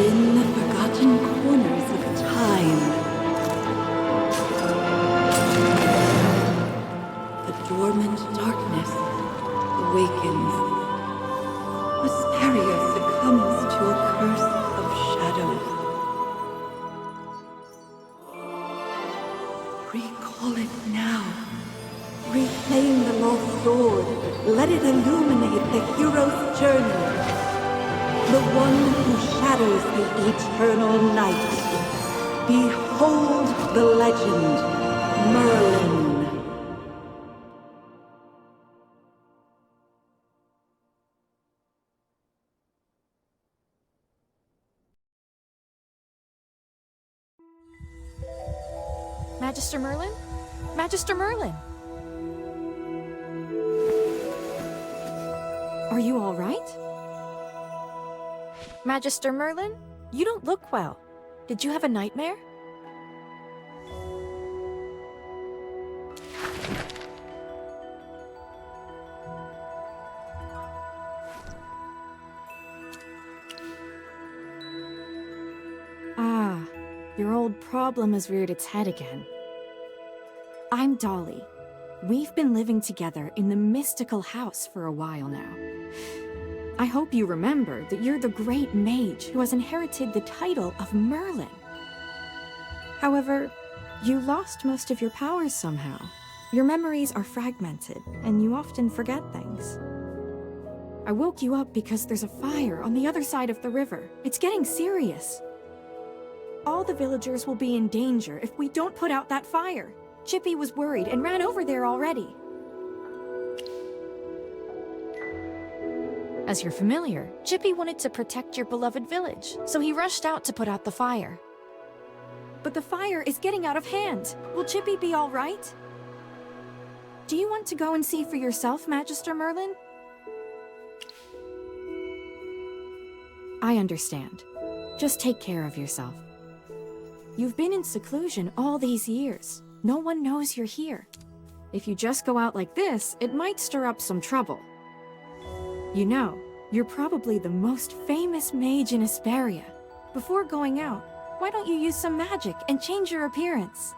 In the forgotten corners of time, the dormant darkness awakens. Asperia succumbs to a curse of shadows. Recall it now. Reclaim the lost sword. Let it illuminate the hero's journey. The one who shatters the eternal night. Behold the legend, Merlin. Magister Merlin? Magister Merlin! Are you all right? Magister Merlin? You don't look well. Did you have a nightmare? Ah, your old problem has reared its head again. I'm Dolly. We've been living together in the mystical house for a while now. I hope you remember that you're the great mage who has inherited the title of Merlin. However, you lost most of your powers somehow. Your memories are fragmented, and you often forget things. I woke you up because there's a fire on the other side of the river. It's getting serious. All the villagers will be in danger if we don't put out that fire. Chippy was worried and ran over there already. As you're familiar, Chippy wanted to protect your beloved village, so he rushed out to put out the fire. But the fire is getting out of hand. Will Chippy be all right? Do you want to go and see for yourself, Magister Merlin? I understand. Just take care of yourself. You've been in seclusion all these years. No one knows you're here. If you just go out like this, it might stir up some trouble. You know, you're probably the most famous mage in Asperia. Before going out, why don't you use some magic and change your appearance?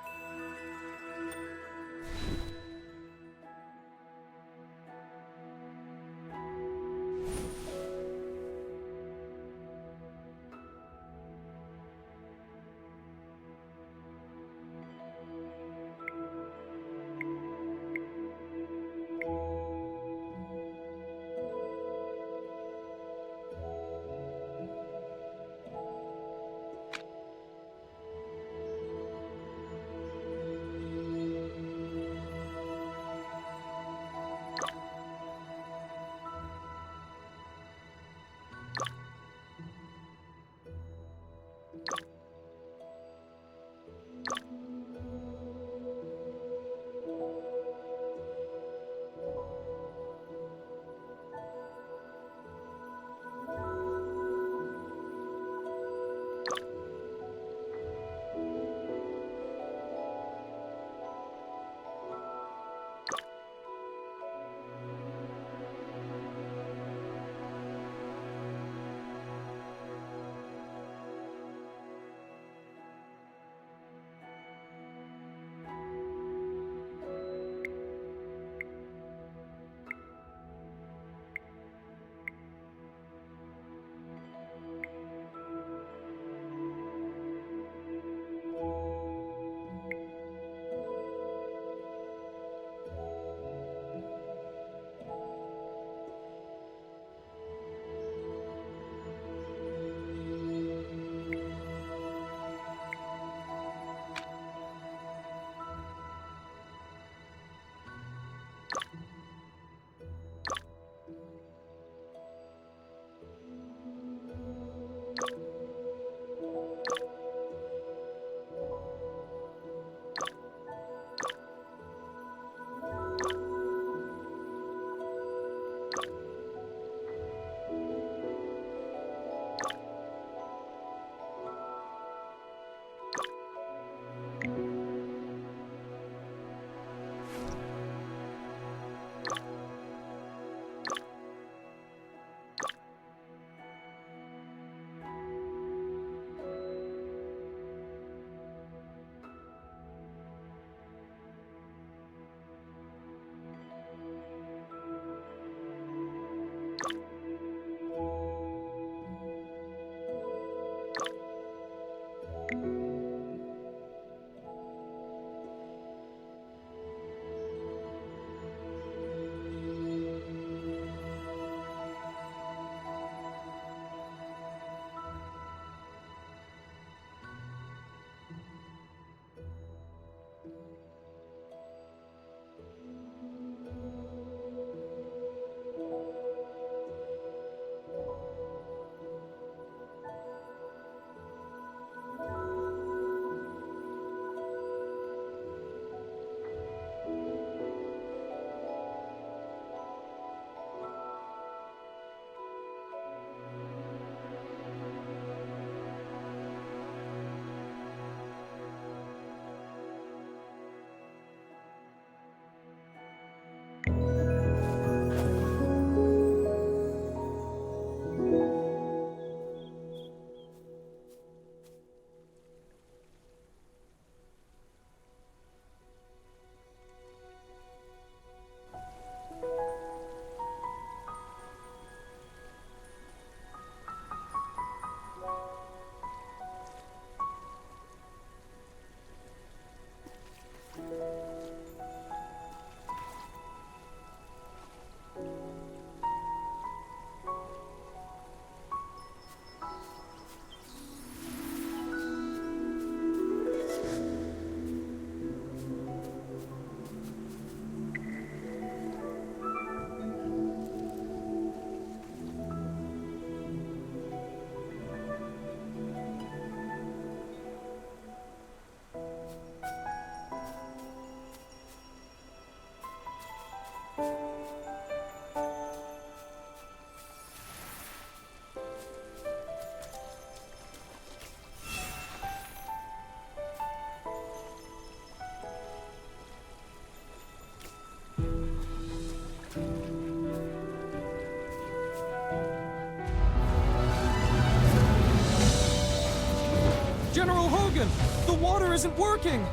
General Hogan! The water isn't working!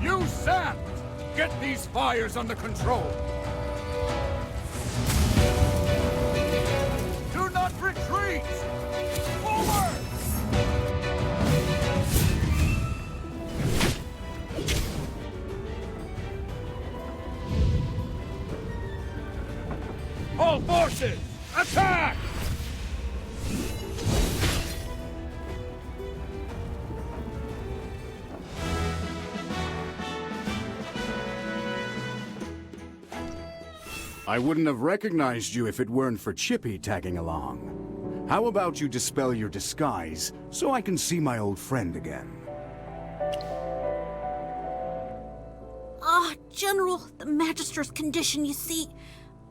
You sap! Get these fires under control! Do not retreat! Forward! All forces, attack! I wouldn't have recognized you if it weren't for Chippy tagging along. How about you dispel your disguise so I can see my old friend again? General, the Magister's condition, you see.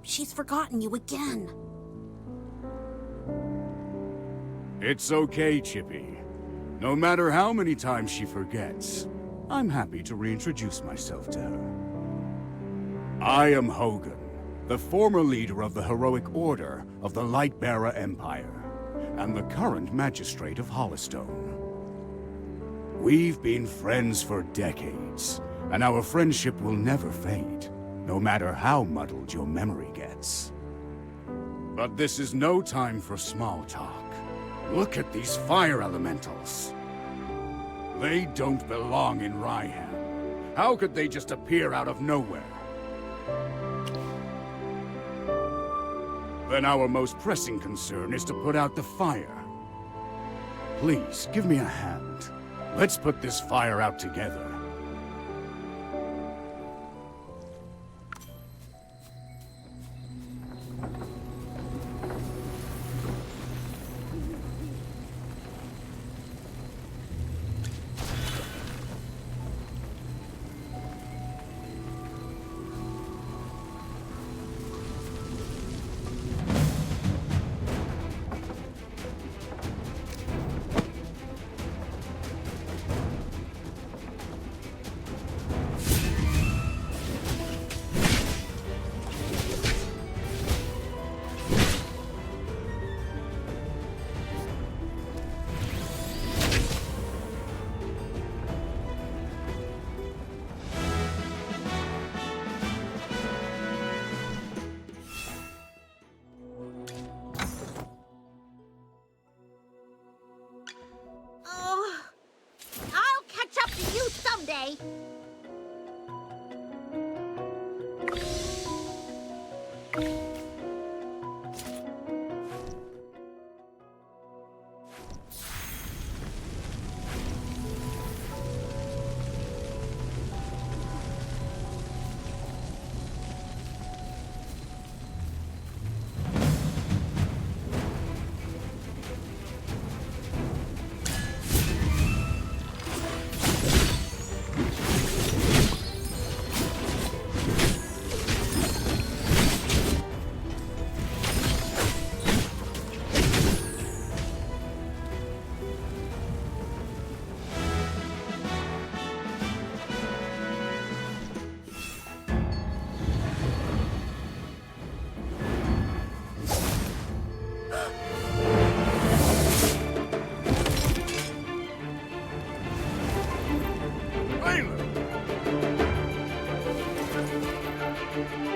She's forgotten you again. It's okay, Chippy. No matter how many times she forgets, I'm happy to reintroduce myself to her. I am Hogan, the former leader of the heroic order of the Lightbearer Empire, and the current magistrate of Hollowstone. We've been friends for decades, and our friendship will never fade, no matter how muddled your memory gets. But this is no time for small talk. Look at these fire elementals. They don't belong in Rhyham. How could they just appear out of nowhere? Then our most pressing concern is to put out the fire. Please, give me a hand. Let's put this fire out together.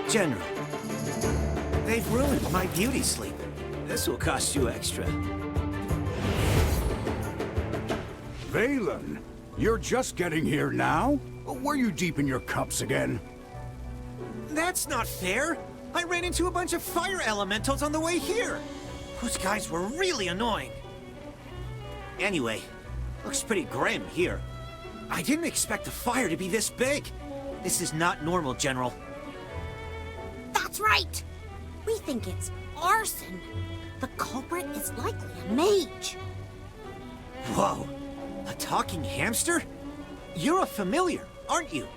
General, they've ruined my beauty sleep. This will cost you extra. Valen, you're just getting here now? Were you deep in your cups again? That's not fair! I ran into a bunch of fire elementals on the way here! Those guys were really annoying. Anyway, looks pretty grim here. I didn't expect the fire to be this big. This is not normal, General. That's right! We think it's arson. The culprit is likely a mage. Whoa! A talking hamster? You're a familiar, aren't you?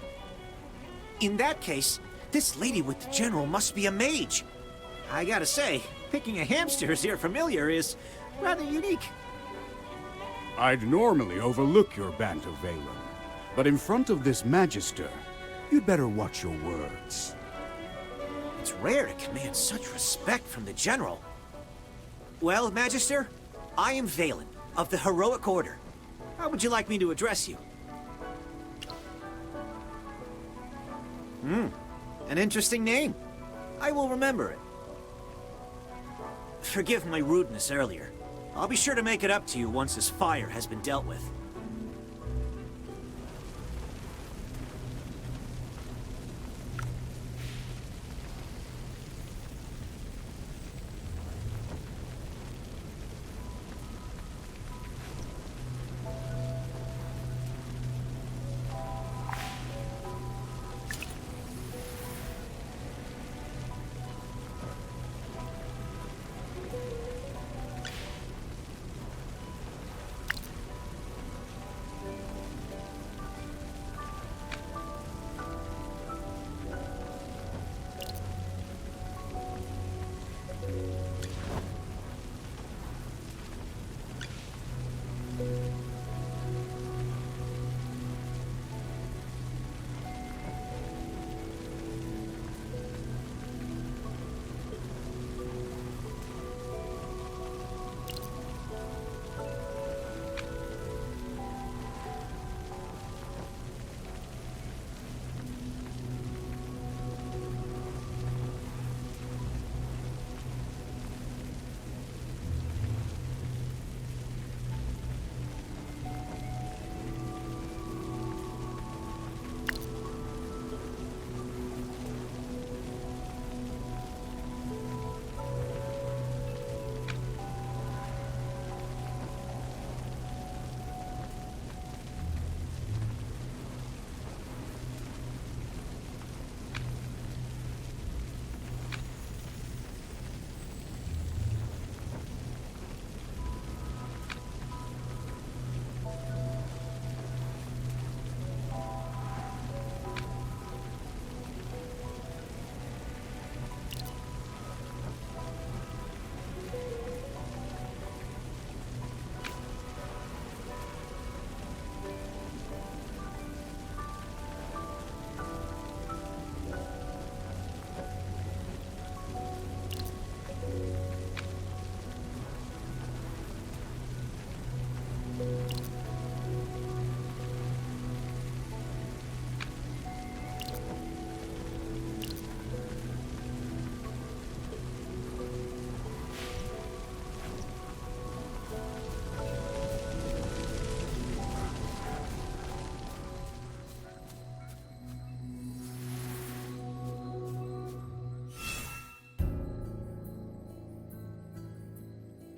In that case, this lady with the General must be a mage. I gotta say, picking a hamster as your familiar is rather unique. I'd normally overlook your banter, Valen, but in front of this Magister, you'd better watch your words. It's rare to command such respect from the General. Well, Magister, I am Valen, of the Heroic Order. How would you like me to address you? An interesting name. I will remember it. Forgive my rudeness earlier. I'll be sure to make it up to you once this fire has been dealt with.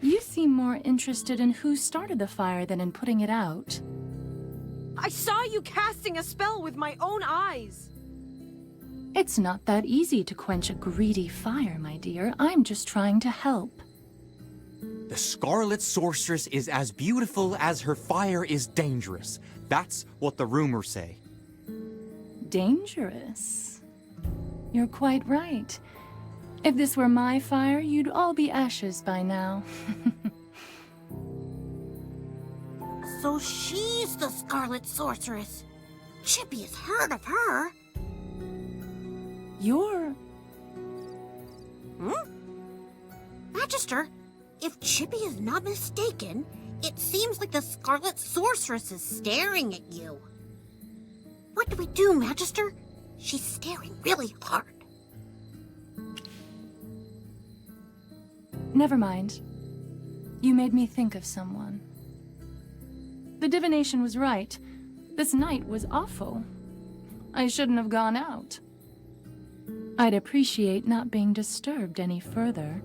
You seem more interested in who started the fire than in putting it out. I saw you casting a spell with my own eyes. It's not that easy to quench a greedy fire, my dear. I'm just trying to help. The Scarlet Sorceress is as beautiful as her fire is dangerous. That's what the rumors say. Dangerous? You're quite right. If this were my fire, you'd all be ashes by now. So she's the Scarlet Sorceress. Chippy has heard of her. You're... Magister, if Chippy is not mistaken, it seems like the Scarlet Sorceress is staring at you. What do we do, Magister? She's staring really hard. Never mind. You made me think of someone. The divination was right. This night was awful. I shouldn't have gone out. I'd appreciate not being disturbed any further.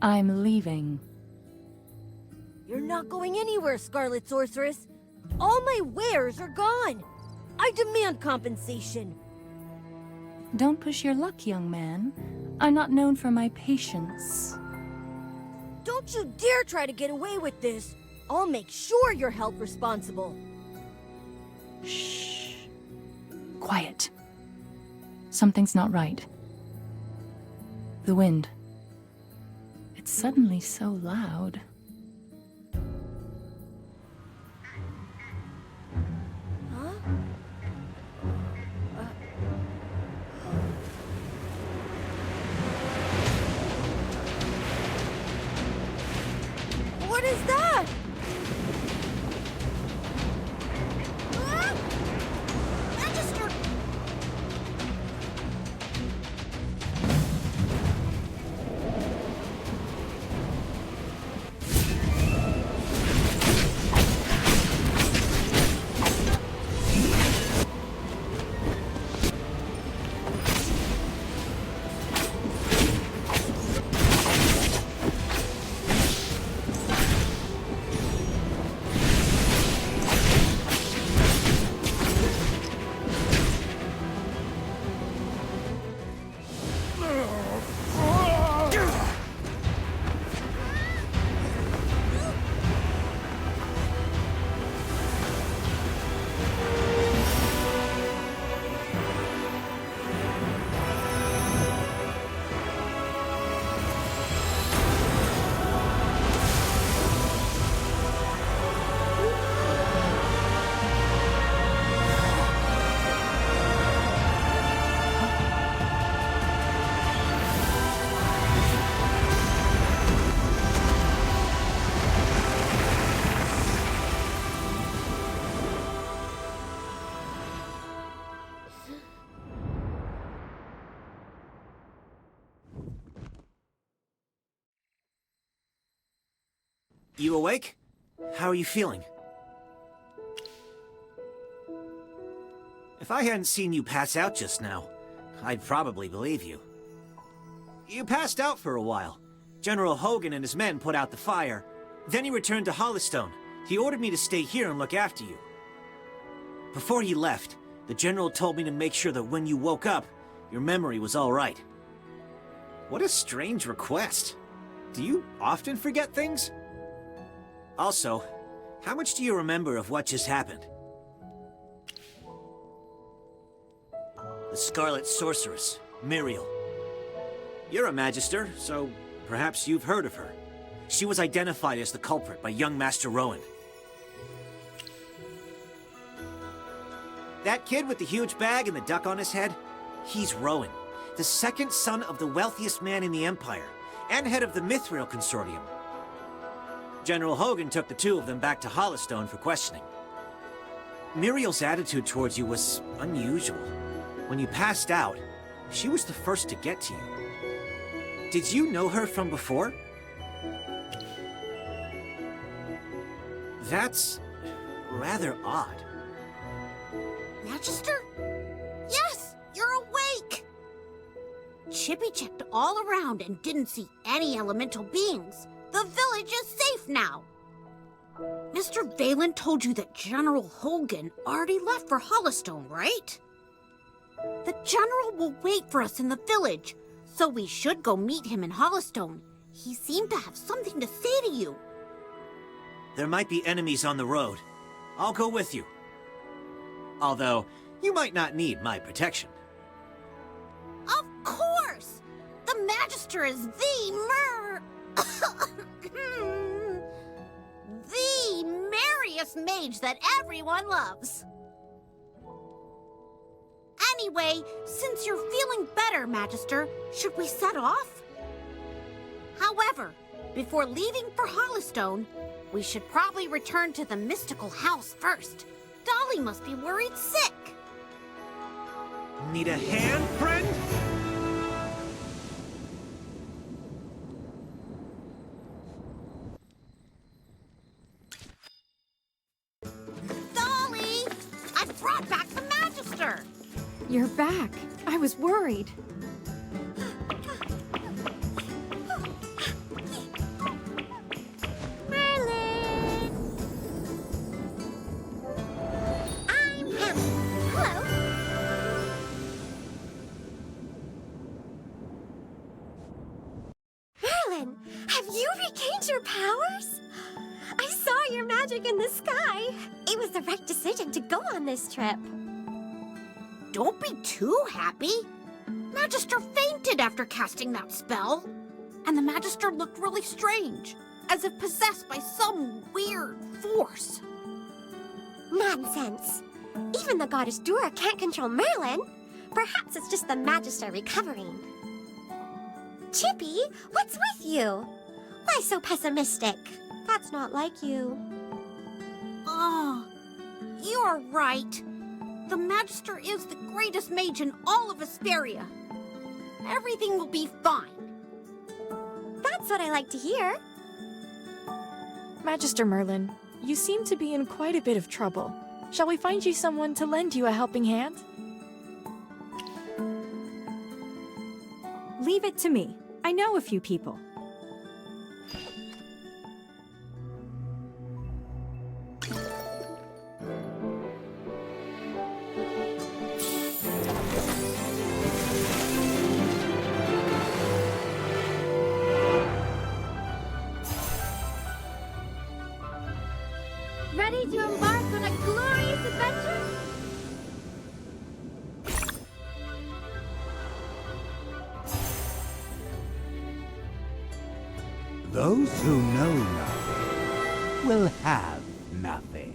I'm leaving. You're not going anywhere, Scarlet Sorceress. All my wares are gone. I demand compensation. Don't push your luck, young man. I'm not known for my patience. Don't you dare try to get away with this. I'll make sure you're held responsible. Shh. Quiet. Something's not right. The wind. It's suddenly so loud. What is that? Register! You awake? How are you feeling? If I hadn't seen you pass out just now, I'd probably believe you. You passed out for a while. General Hogan and his men put out the fire. Then he returned to Hollystone. He ordered me to stay here and look after you. Before he left, the General told me to make sure that when you woke up, your memory was all right. What a strange request. Do you often forget things? Also, how much do you remember of what just happened? The Scarlet Sorceress, Muriel. You're a Magister, so perhaps you've heard of her. She was identified as the culprit by young Master Rowan. That kid with the huge bag and the duck on his head? He's Rowan, the second son of the wealthiest man in the Empire, and head of the Mithril Consortium. General Hogan took the two of them back to Hollystone for questioning. Muriel's attitude towards you was unusual. When you passed out, she was the first to get to you. Did you know her from before? That's rather odd. Magister? Yes, you're awake! Chippy checked all around and didn't see any elemental beings. The village is safe now. Mr. Valen told you that General Hogan already left for Hollystone, right? The General will wait for us in the village, so we should go meet him in Hollystone. He seemed to have something to say to you. There might be enemies on the road. I'll go with you. Although, you might not need my protection. Of course! The Magister is the merriest mage that everyone loves. Anyway, since you're feeling better, Magister, should we set off? However, before leaving for Hollystone, we should probably return to the mystical house first. Dolly must be worried sick. Need a hand, friend? You're back. I was worried. I'm Hannah. Hello. Merlin, have you regained your powers? I saw your magic in the sky. It was the right decision to go on this trip. Don't be too happy. Magister fainted after casting that spell. And the Magister looked really strange, as if possessed by some weird force. Nonsense. Even the goddess Dura can't control Merlin. Perhaps it's just the Magister recovering. Chippy, what's with you? Why so pessimistic? That's not like you. Oh, you're right. The Magister is the greatest mage in all of Asperia. Everything will be fine. That's what I like to hear. Magister Merlin, you seem to be in quite a bit of trouble. Shall we find you someone to lend you a helping hand? Leave it to me. I know a few people. Ready to embark on a glorious adventure? Those who know nothing will have nothing.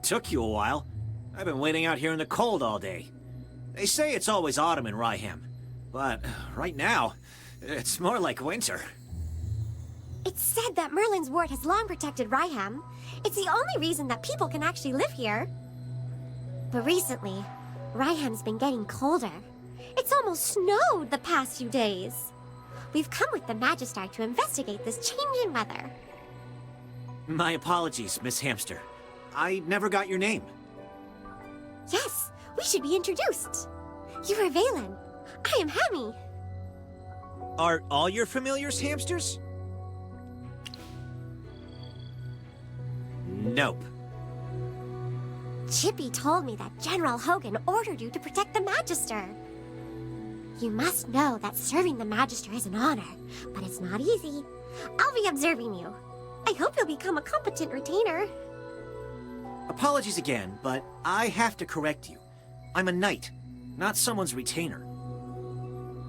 Took you a while. I've been waiting out here in the cold all day. They say it's always autumn in Rhyham, but right now, it's more like winter. It's said that Merlin's ward has long protected Rhyham. It's the only reason that people can actually live here. But recently, Rhyham's been getting colder. It's almost snowed the past few days. We've come with the Magister to investigate this change in weather. My apologies, Miss Hamster. I never got your name. Yes, we should be introduced. You are Valen. I am Hemi. Are all your familiars hamsters? Nope. Chippy told me that General Hogan ordered you to protect the Magister. You must know that serving the Magister is an honor, but it's not easy. I'll be observing you. I hope you'll become a competent retainer. Apologies again, but I have to correct you. I'm a knight, not someone's retainer.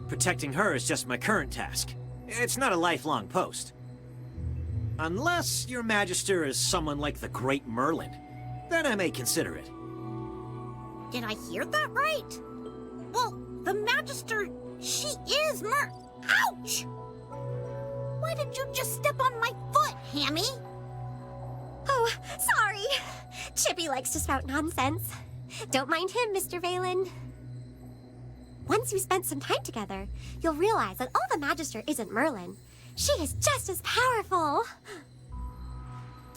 Protecting her is just my current task. It's not a lifelong post. Unless your Magister is someone like the Great Merlin, then I may consider it. Did I hear that right? Well, the Magister, she is Ouch! Why did you just step on my foot, Hammy? Oh, sorry. Chippy likes to spout nonsense. Don't mind him, Mr. Valen. Once you spent some time together, you'll realize that all the Magister isn't Merlin. She is just as powerful.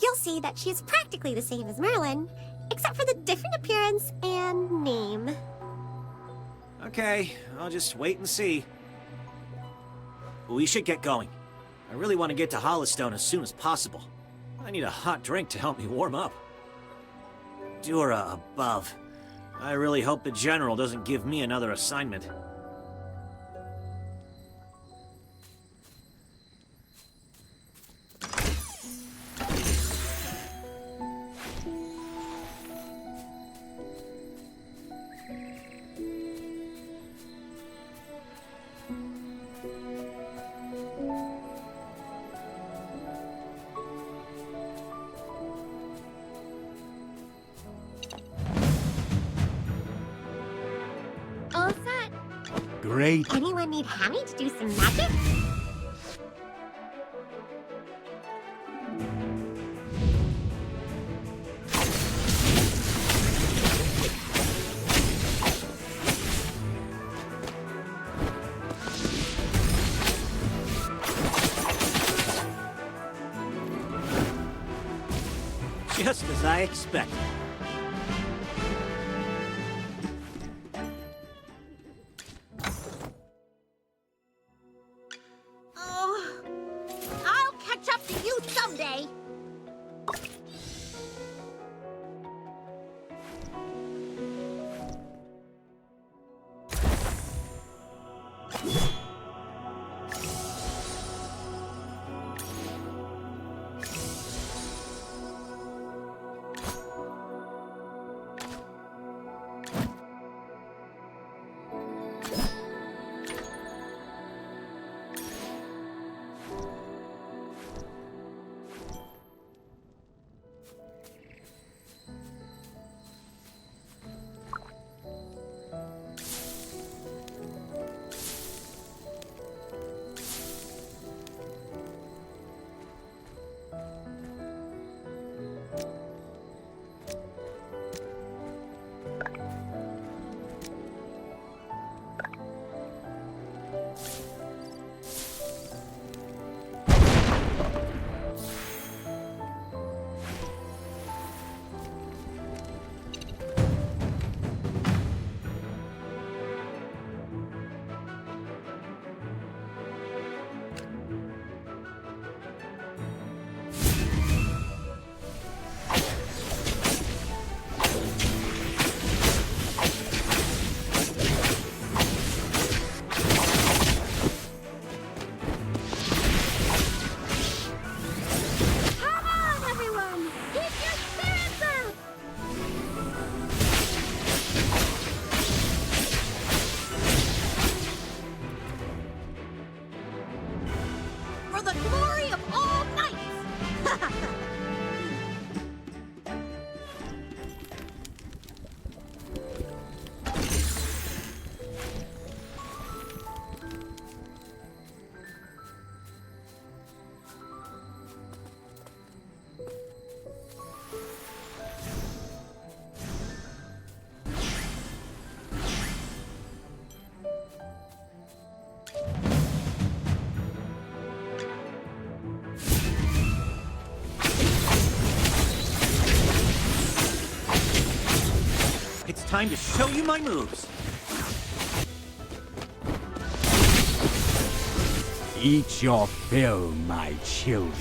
You'll see that she is practically the same as Merlin, except for the different appearance and name. Okay, I'll just wait and see. We should get going. I really want to get to Hollowstone as soon as possible. I need a hot drink to help me warm up. Dura above. I really hope the General doesn't give me another assignment. great. Anyone need Hammy to do some magic? Just as I expected. Oh, I'll catch up to you someday. For the glory of all knights! It's time to show you my moves. Eat your fill, my children.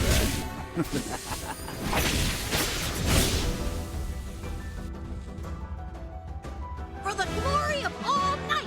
For the glory of all knights!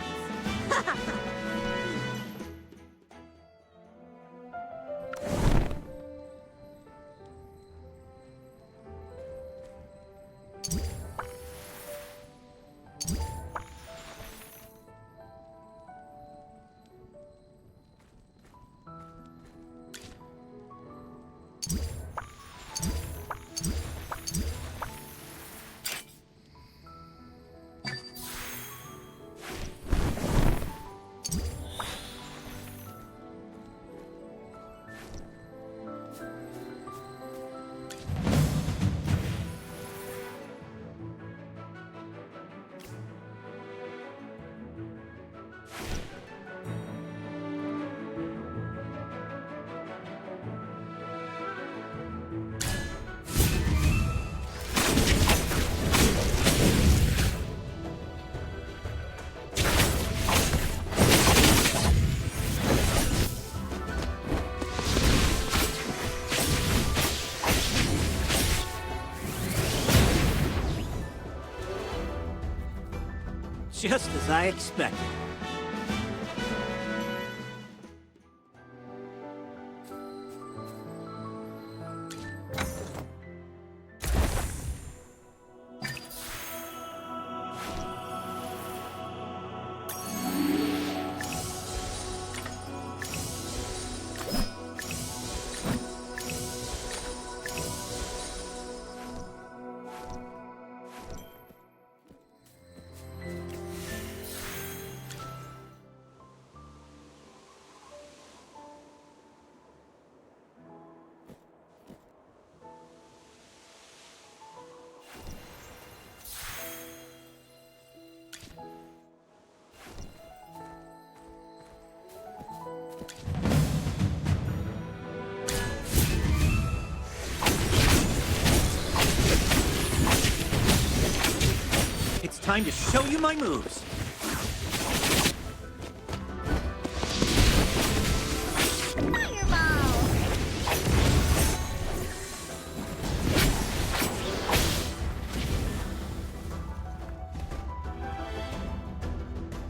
Just as I expected. time to show you my moves. Fireball!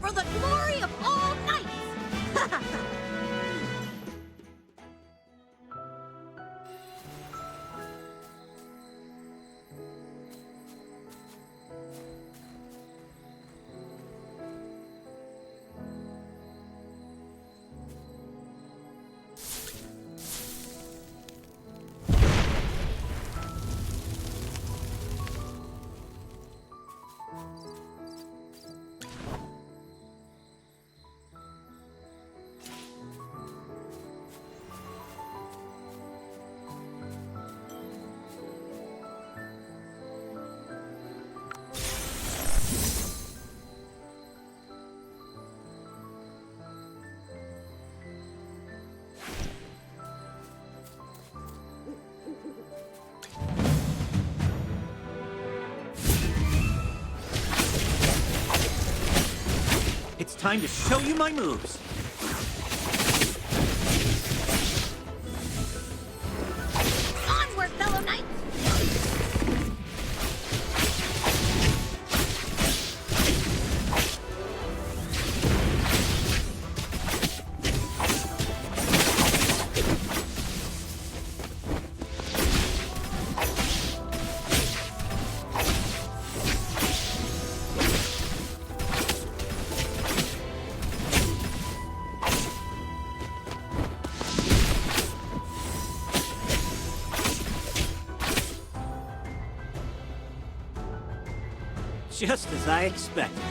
For the glory of all knights! It's time to show you my moves. Onward, fellow knights! Just as I expected.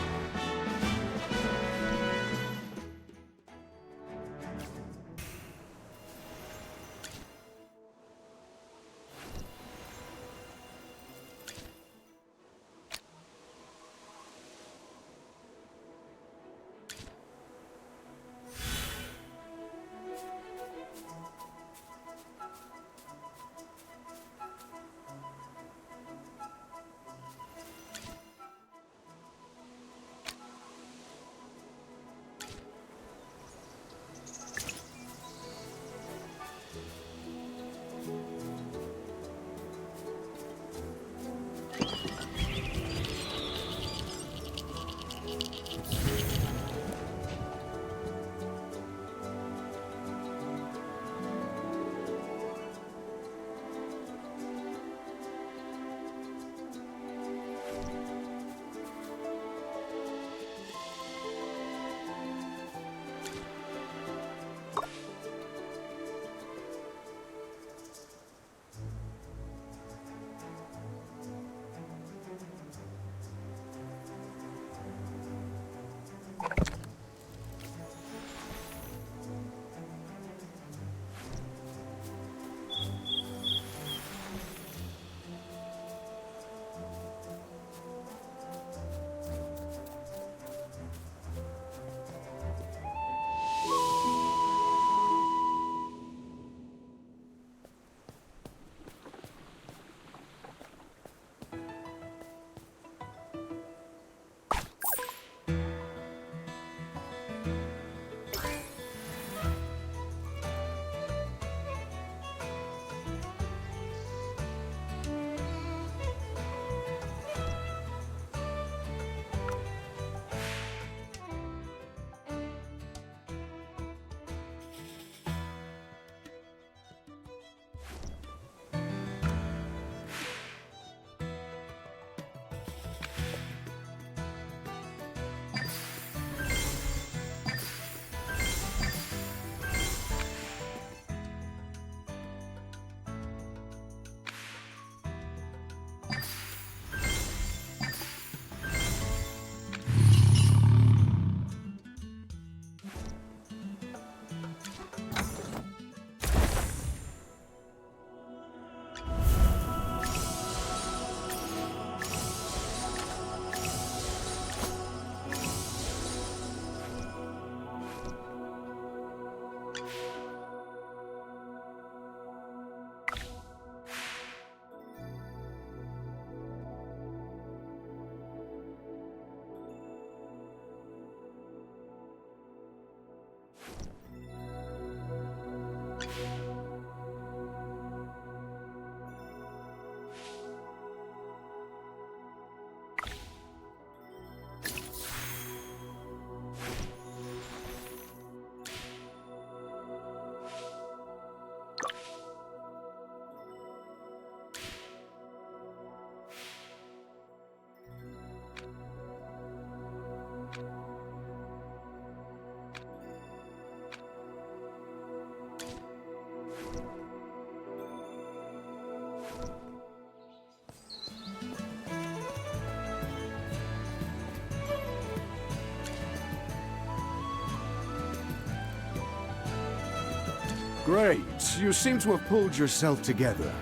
Great. You seem to have pulled yourself together.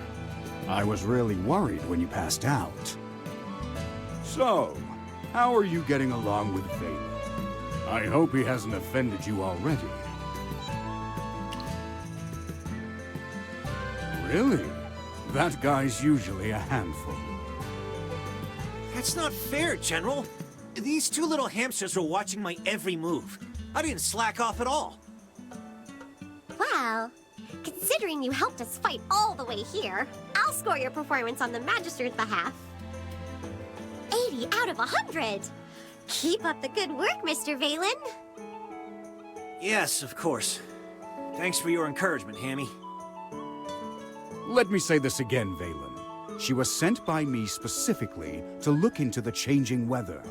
I was really worried when you passed out. So, how are you getting along with Valen? I hope he hasn't offended you already. Really? That guy's usually a handful. That's not fair, General. These two little hamsters were watching my every move. I didn't slack off at all. Well, considering you helped us fight all the way here, I'll score your performance on the Magister's behalf. 80 out of 100! Keep up the good work, Mr. Valen. Yes, of course. Thanks for your encouragement, Hammy. Let me say this again, Valen. She was sent by me specifically to look into the changing weather.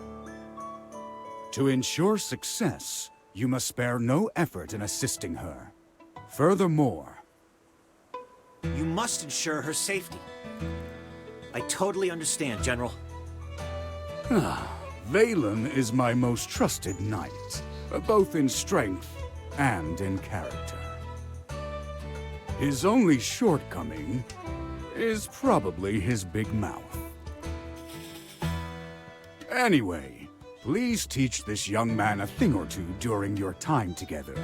To ensure success, you must spare no effort in assisting her. Furthermore, you must ensure her safety. I totally understand, General. Valen is my most trusted knight, both in strength and in character. His only shortcoming is probably his big mouth. Anyway, please teach this young man a thing or two during your time together.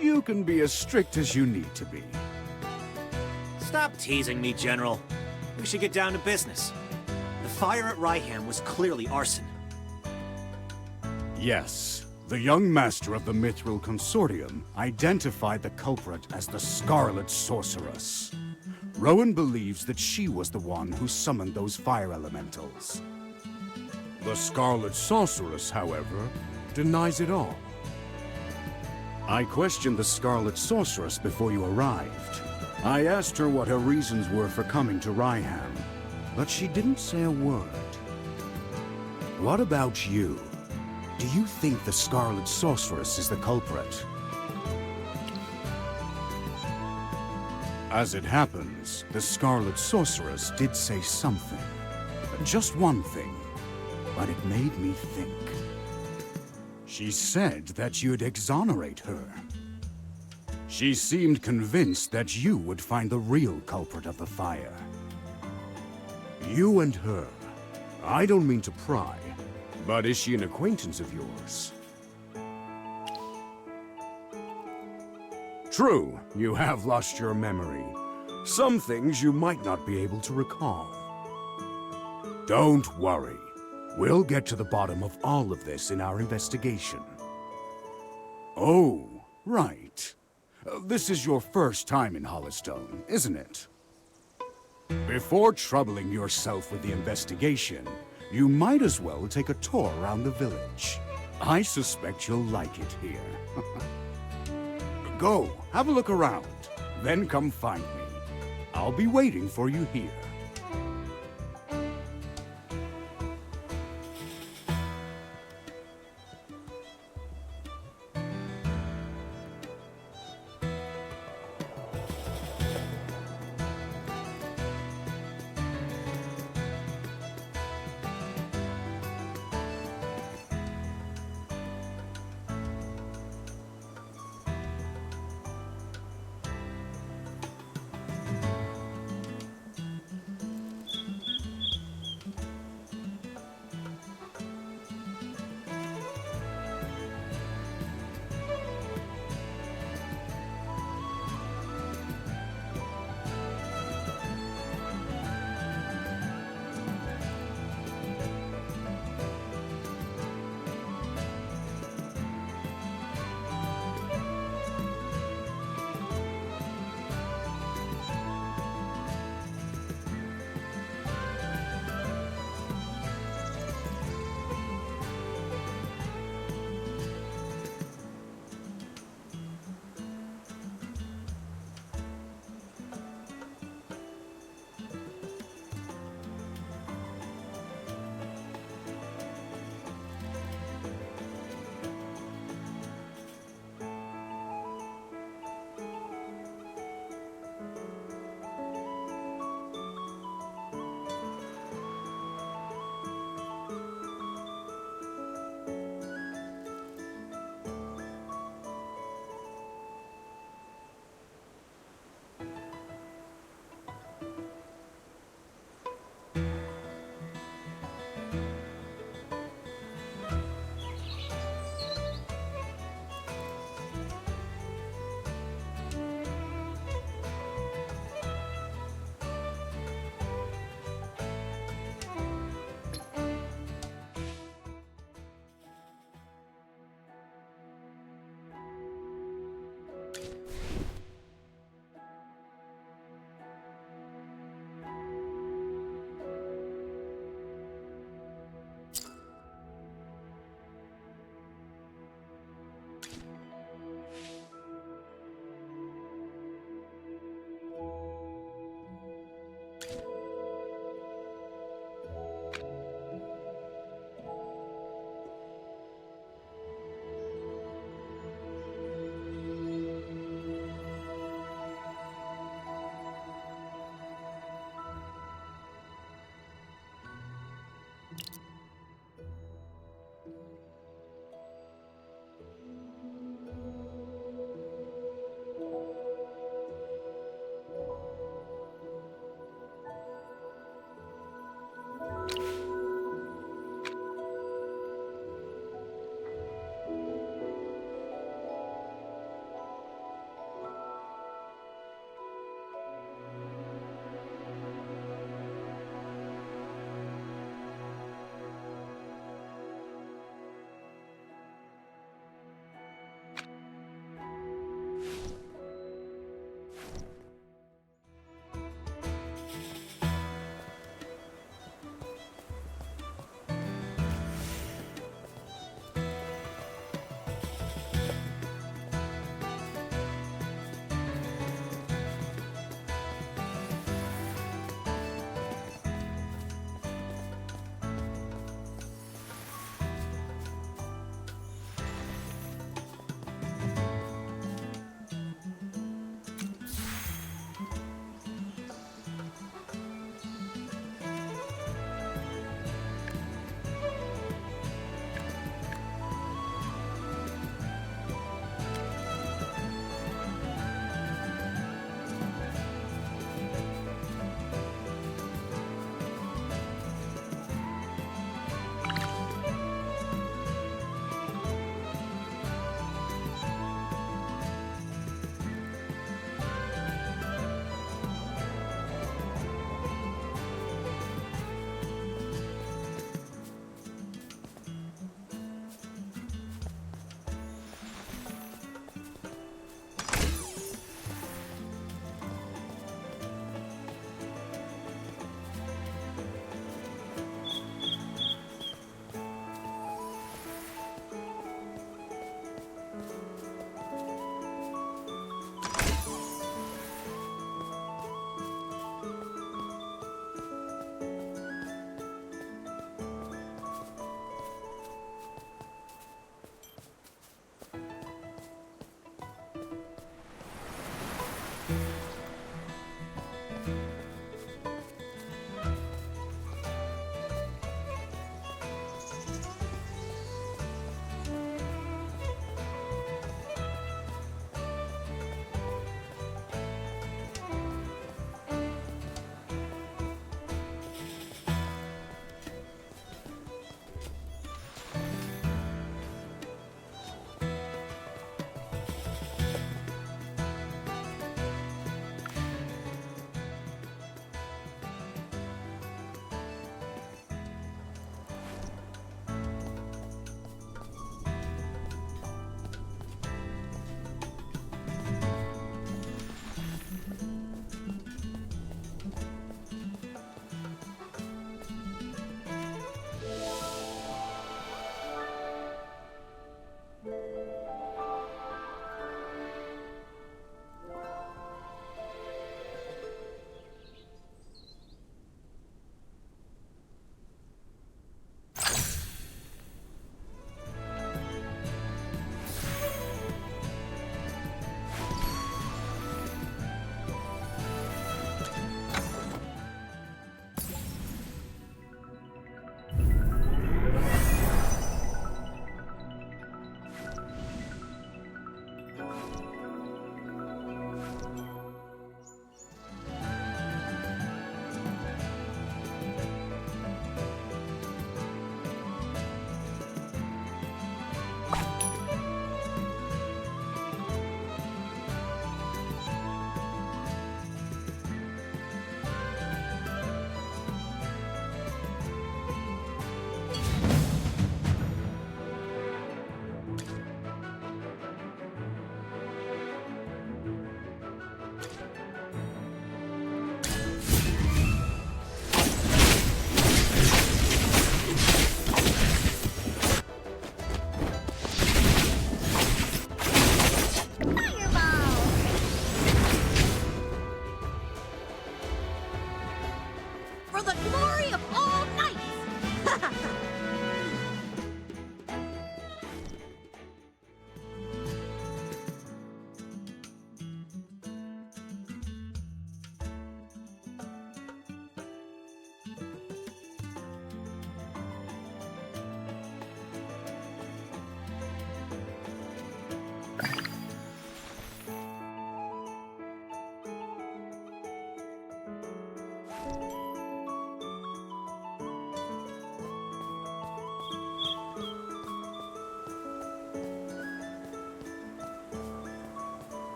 You can be as strict as you need to be. Stop teasing me, General. We should get down to business. The fire at Ryham was clearly arson. Yes, the young master of the Mithril Consortium identified the culprit as the Scarlet Sorceress. Rowan believes that she was the one who summoned those fire elementals. The Scarlet Sorceress, however, denies it all. I questioned the Scarlet Sorceress before you arrived. I asked her what her reasons were for coming to Ryham, but she didn't say a word. What about you? Do you think the Scarlet Sorceress is the culprit? As it happens, the Scarlet Sorceress did say something. Just one thing, but it made me think. She said that you'd exonerate her. She seemed convinced that you would find the real culprit of the fire. You and her. I don't mean to pry, but is she an acquaintance of yours? True, you have lost your memory. Some things you might not be able to recall. Don't worry. We'll get to the bottom of all of this in our investigation. Oh, right. This is your first time in Hollowstone, isn't it? Before troubling yourself with the investigation, you might as well take a tour around the village. I suspect you'll like it here. Go, have a look around, then come find me. I'll be waiting for you here.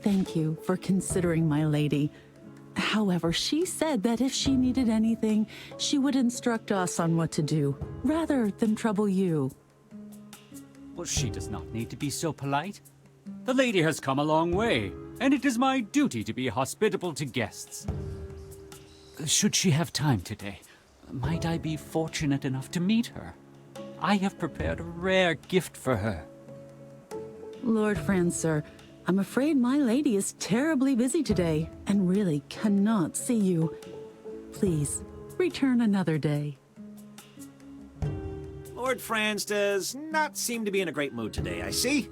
thank you for considering my lady. However, she said that if she needed anything, she would instruct us on what to do, rather than trouble you. Well, she does not need to be so polite. The lady has come a long way, and it is my duty to be hospitable to guests. Should she have time today, might I be fortunate enough to meet her? I have prepared a rare gift for her. Lord Franz, sir, I'm afraid my lady is terribly busy today, and really cannot see you. Please, return another day. Lord Franz does not seem to be in a great mood today, I see.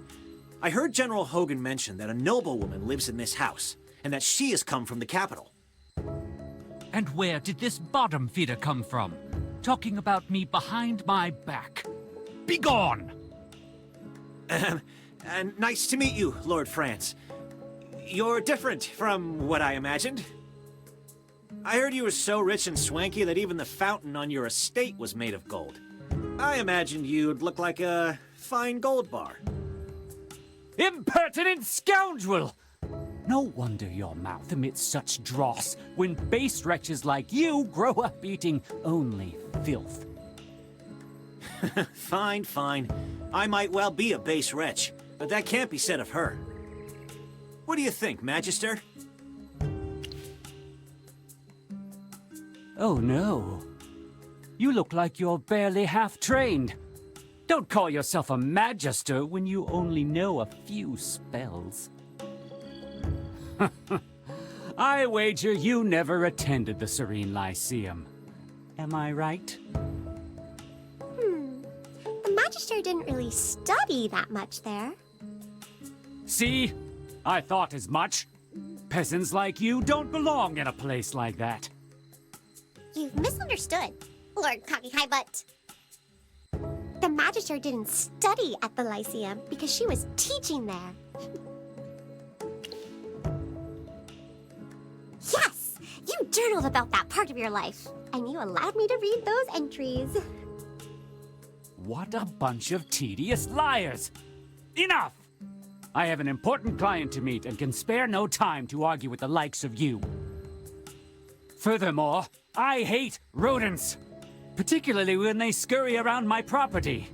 I heard General Hogan mention that a noblewoman lives in this house, and that she has come from the capital. And where did this bottom feeder come from? Talking about me behind my back. Begone! And nice to meet you, Lord Franz. You're different from what I imagined. I heard you were so rich and swanky that even the fountain on your estate was made of gold. I imagined you'd look like a fine gold bar. Impertinent scoundrel! No wonder your mouth emits such dross when base wretches like you grow up eating only filth. Fine, fine. I might well be a base wretch, but that can't be said of her. What do you think, Magister? Oh no. You look like you're barely half-trained. Don't call yourself a magister when you only know a few spells. I wager you never attended the Serene Lyceum. Am I right? The Magister didn't really study that much there. See? I thought as much. Peasants like you don't belong in a place like that. You've misunderstood, Lord Cocky High Butt. The Magister didn't study at the Lyceum because she was teaching there. Yes! You journaled about that part of your life, and you allowed me to read those entries. What a bunch of tedious liars! Enough! I have an important client to meet and can spare no time to argue with the likes of you. Furthermore, I hate rodents, particularly when they scurry around my property.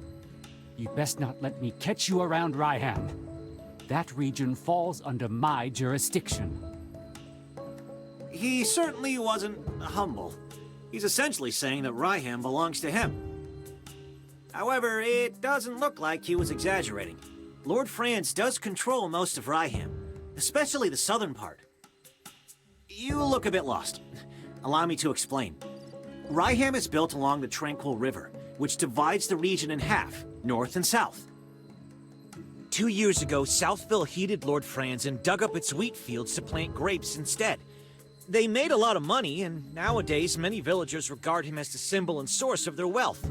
You best not let me catch you around Ryham. That region falls under my jurisdiction. He certainly wasn't humble. He's essentially saying that Ryham belongs to him. However, it doesn't look like he was exaggerating. Lord Franz does control most of Ryham, especially the southern part. You look a bit lost. Allow me to explain. Ryham is built along the Tranquil River, which divides the region in half, north and south. 2 years ago, Southville heeded Lord Franz and dug up its wheat fields to plant grapes instead. They made a lot of money, and nowadays many villagers regard him as the symbol and source of their wealth.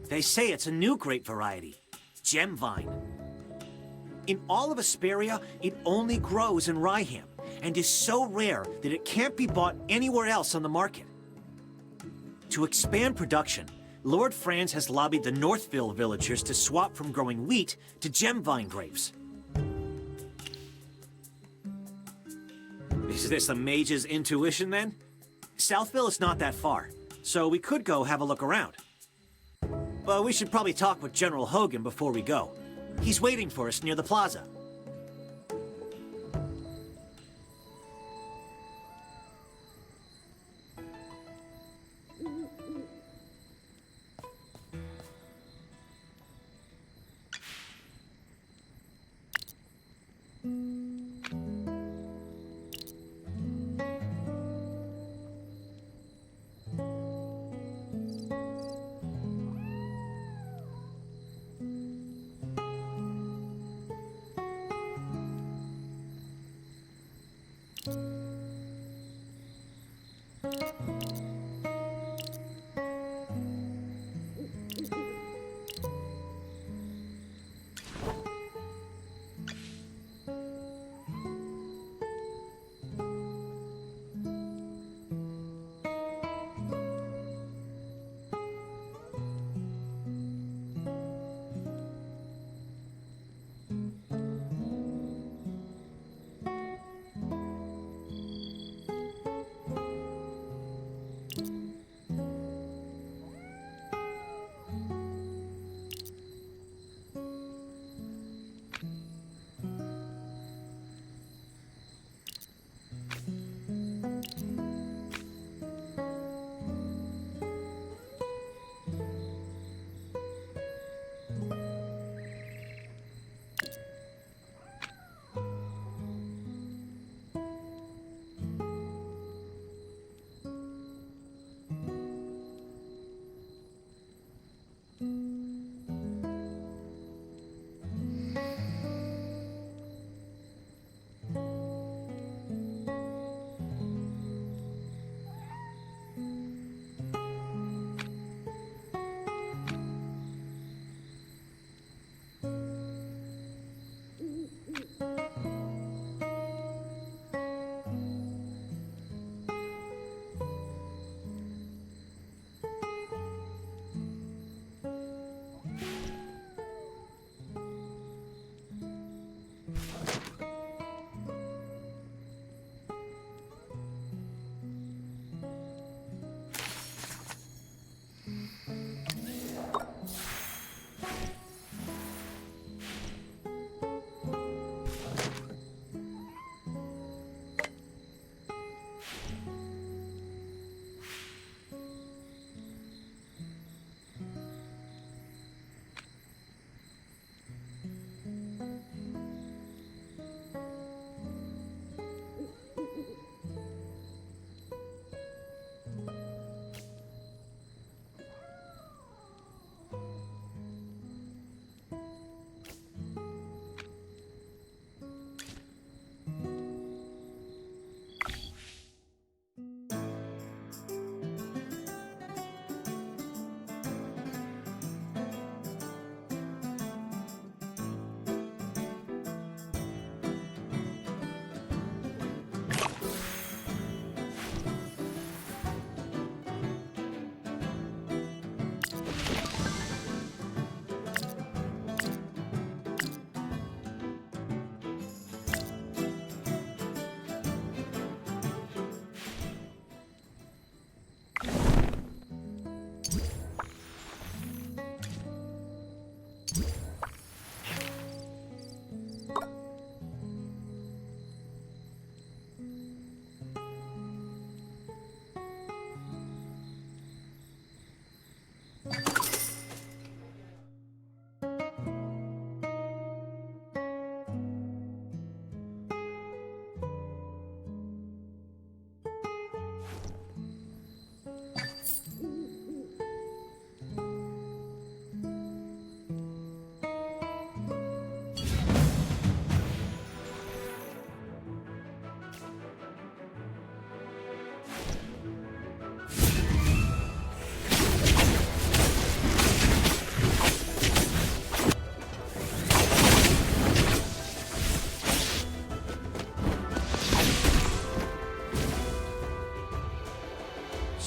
They say it's a new grape variety, gem vine. In all of Asperia, it only grows in Ryham, and is so rare that it can't be bought anywhere else on the market. To expand production, Lord Franz has lobbied the Northville villagers to swap from growing wheat to gem vine grapes. Is this a mage's intuition, then? Southville is not that far, so we could go have a look around. But we should probably talk with General Hogan before we go. He's waiting for us near the plaza.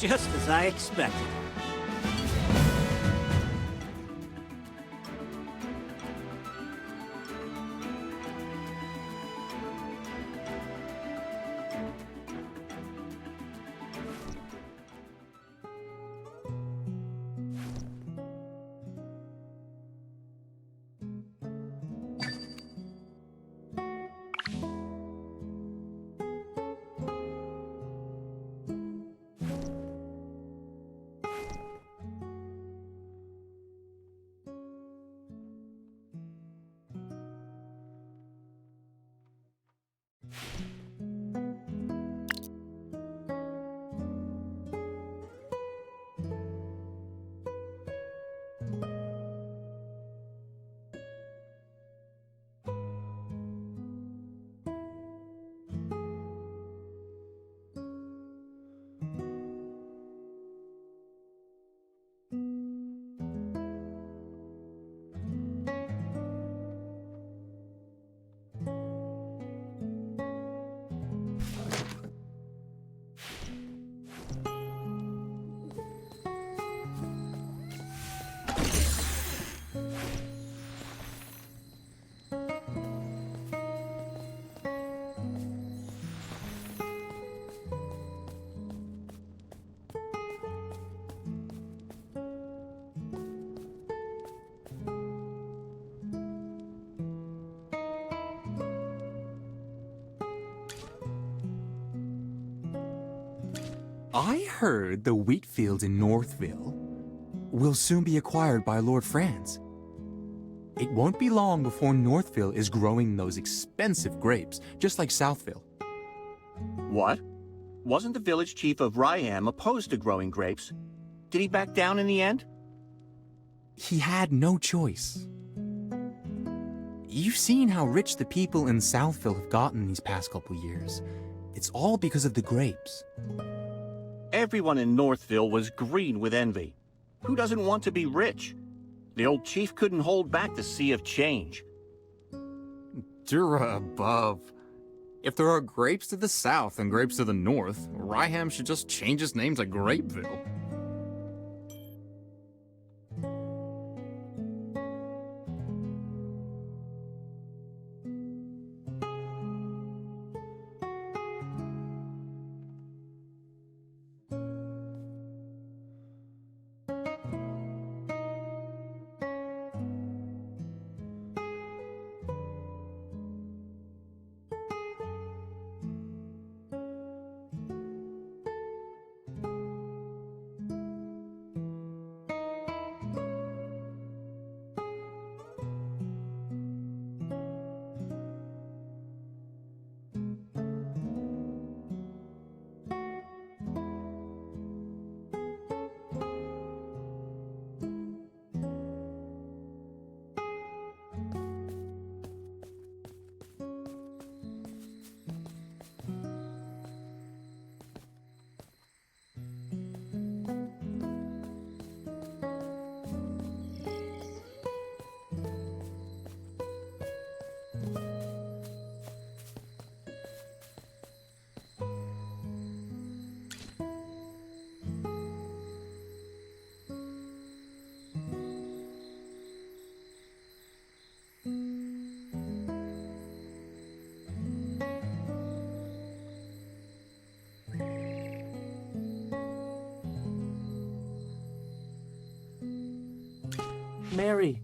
Just as I expected. I heard the wheat fields in Northville will soon be acquired by Lord Franz. It won't be long before Northville is growing those expensive grapes, just like Southville. What? Wasn't the village chief of Ryham opposed to growing grapes? Did he back down in the end? He had no choice. You've seen how rich the people in Southville have gotten these past couple years. It's all because of the grapes. Everyone in Northville was green with envy. Who doesn't want to be rich? The old chief couldn't hold back the sea of change. Dura above. If there are grapes to the south and grapes to the north, Ryham should just change its name to Grapeville. Mary,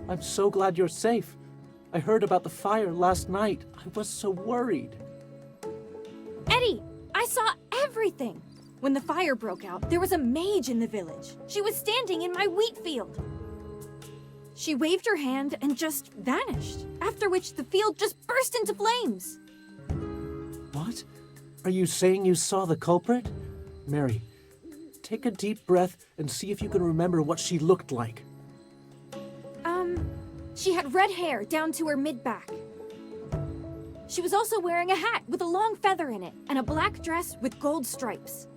I'm so glad you're safe. I heard about the fire last night. I was so worried. Eddie, I saw everything. When the fire broke out, there was a mage in the village. She was standing in my wheat field. She waved her hand and just vanished, after which the field just burst into flames. What? Are you saying you saw the culprit? Mary, take a deep breath and see if you can remember what she looked like. She had red hair down to her mid-back. She was also wearing a hat with a long feather in it and a black dress with gold stripes.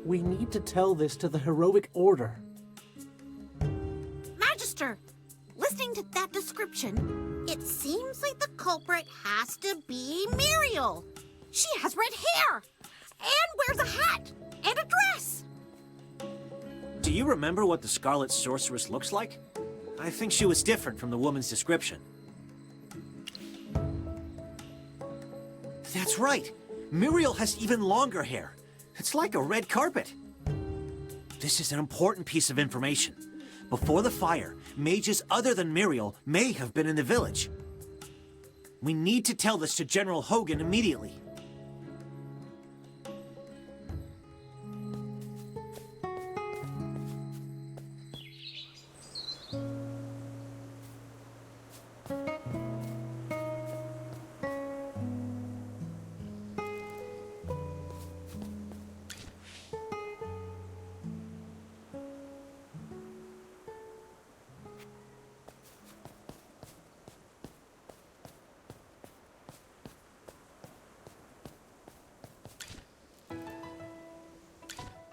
We need to tell this to the heroic order. Magister, listening to that description, it seems like the culprit has to be Muriel. She has red hair and wears a hat. and a dress! Do you remember what the Scarlet Sorceress looks like? I think she was different from the woman's description. That's right. Muriel has even longer hair. It's like a red carpet. This is an important piece of information. Before the fire, mages other than Muriel may have been in the village. We need to tell this to General Hogan immediately.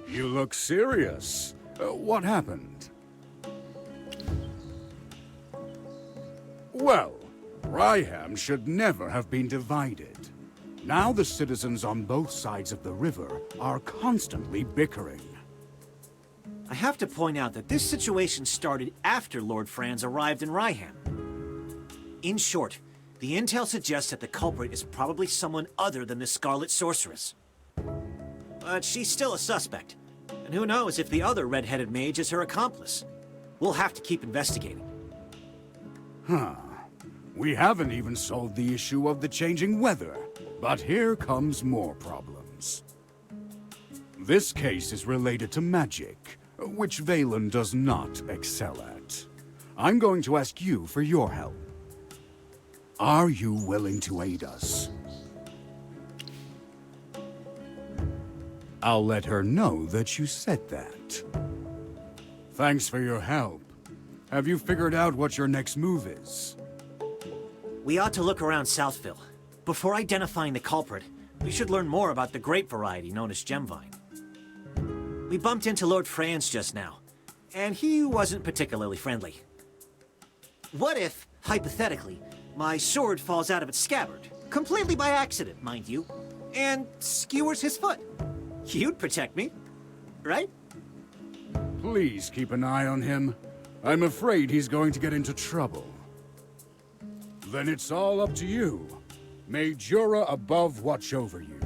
You look serious. What happened? Well, Ryham should never have been divided. Now the citizens on both sides of the river are constantly bickering. I have to point out that this situation started after Lord Franz arrived in Ryham. In short, the intel suggests that the culprit is probably someone other than the Scarlet Sorceress. But she's still a suspect. And who knows if the other red-headed mage is her accomplice. We'll have to keep investigating. Huh. We haven't even solved the issue of the changing weather. But here comes more problems. This case is related to magic, which Valen does not excel at. I'm going to ask you for your help. Are you willing to aid us? I'll let her know that you said that. Thanks for your help. Have you figured out what your next move is? We ought to look around Southville. Before identifying the culprit, we should learn more about the grape variety known as Gemvine. We bumped into Lord Franz just now, and he wasn't particularly friendly. What if, hypothetically, my sword falls out of its scabbard, completely by accident, mind you, and skewers his foot? You'd protect me, right? Please keep an eye on him. I'm afraid he's going to get into trouble. Then it's all up to you. May Jura above watch over you.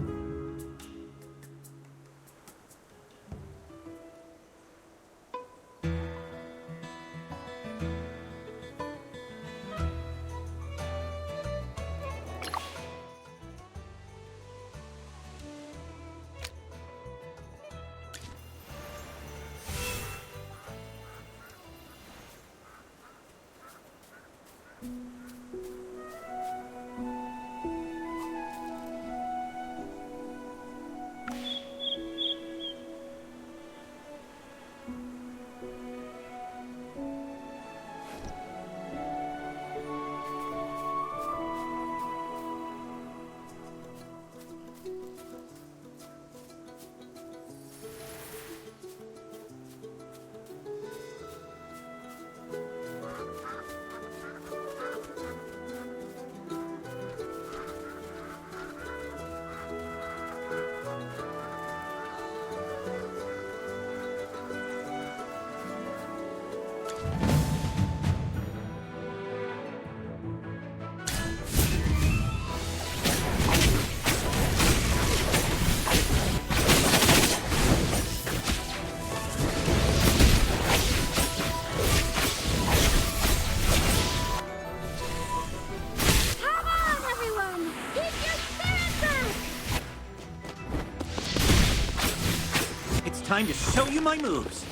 Time to show you my moves.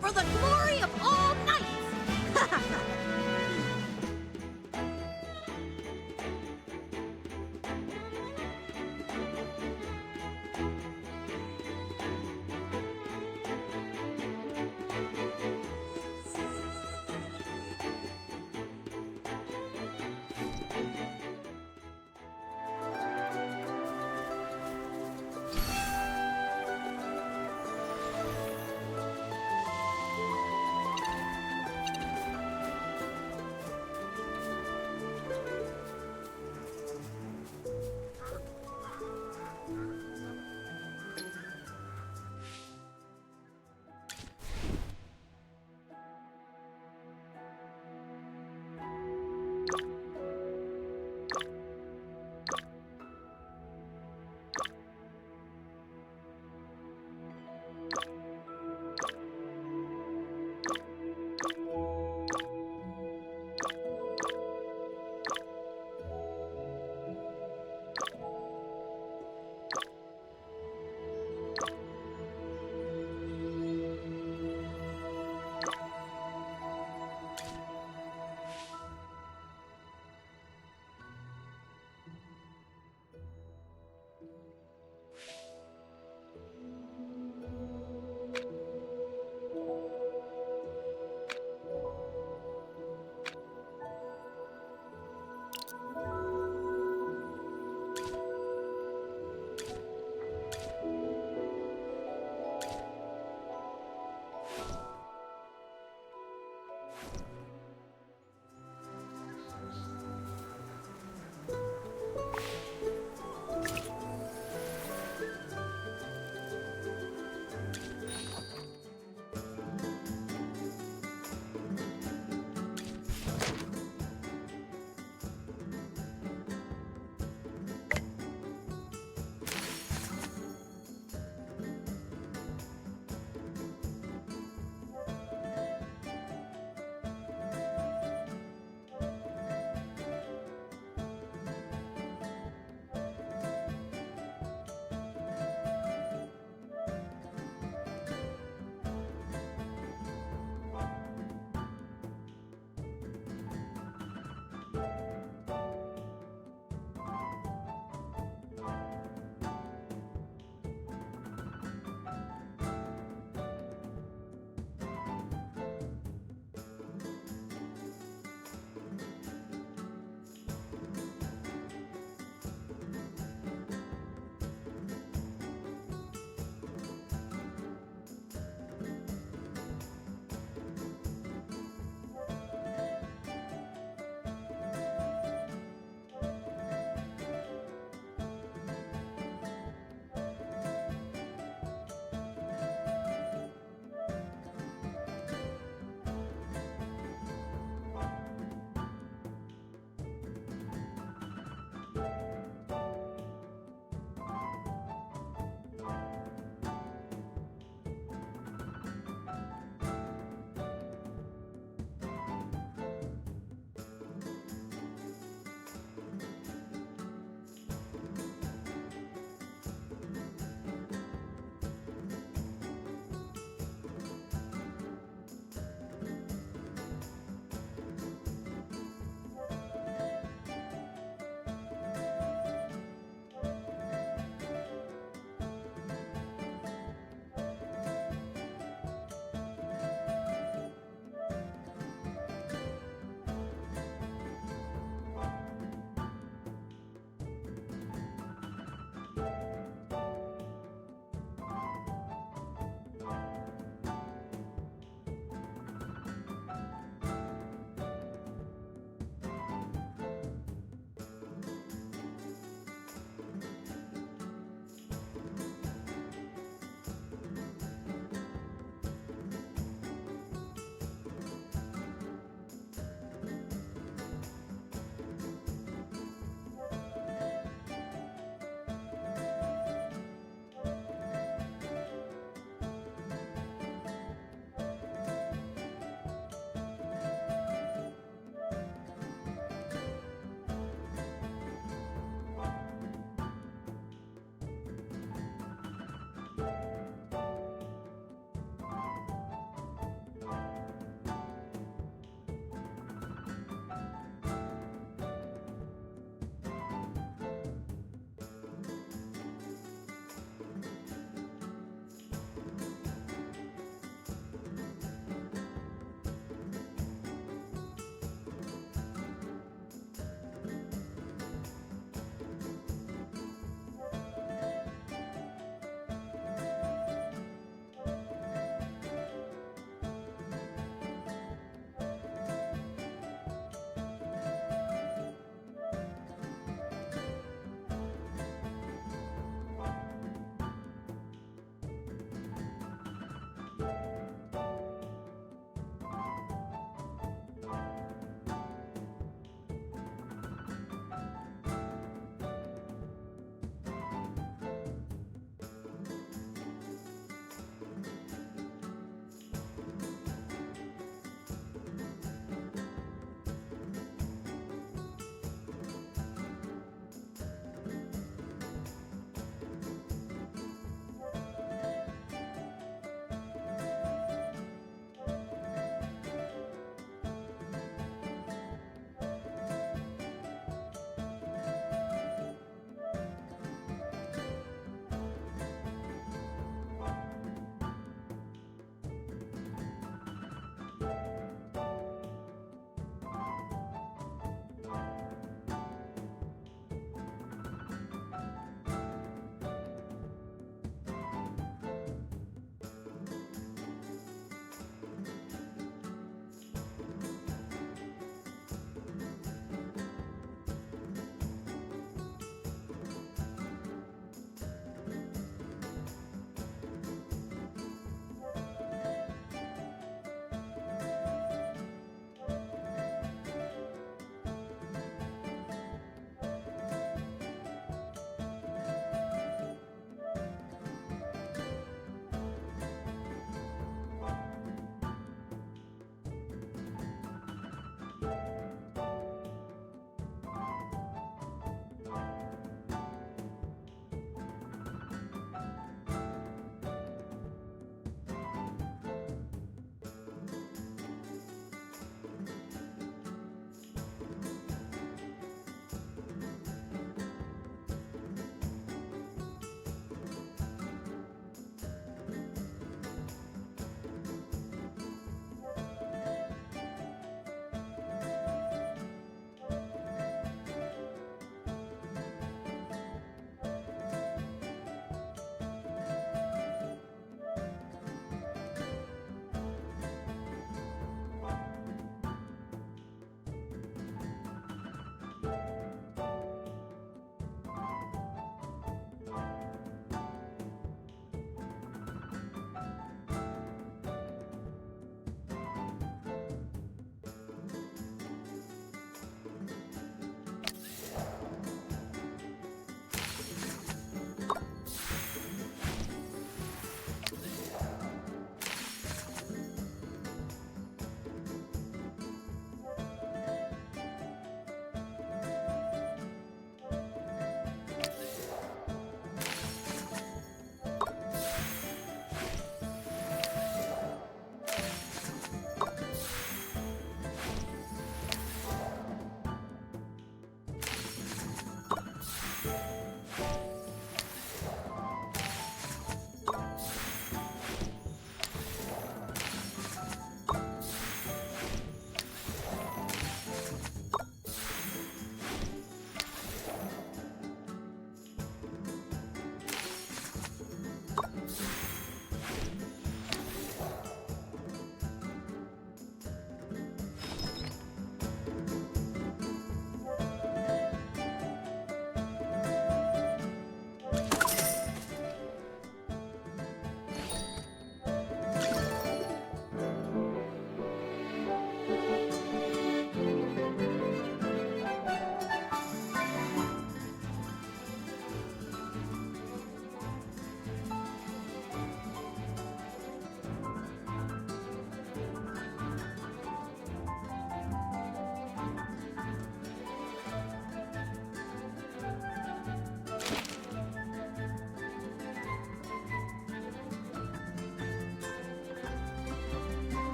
For the glory of all knights!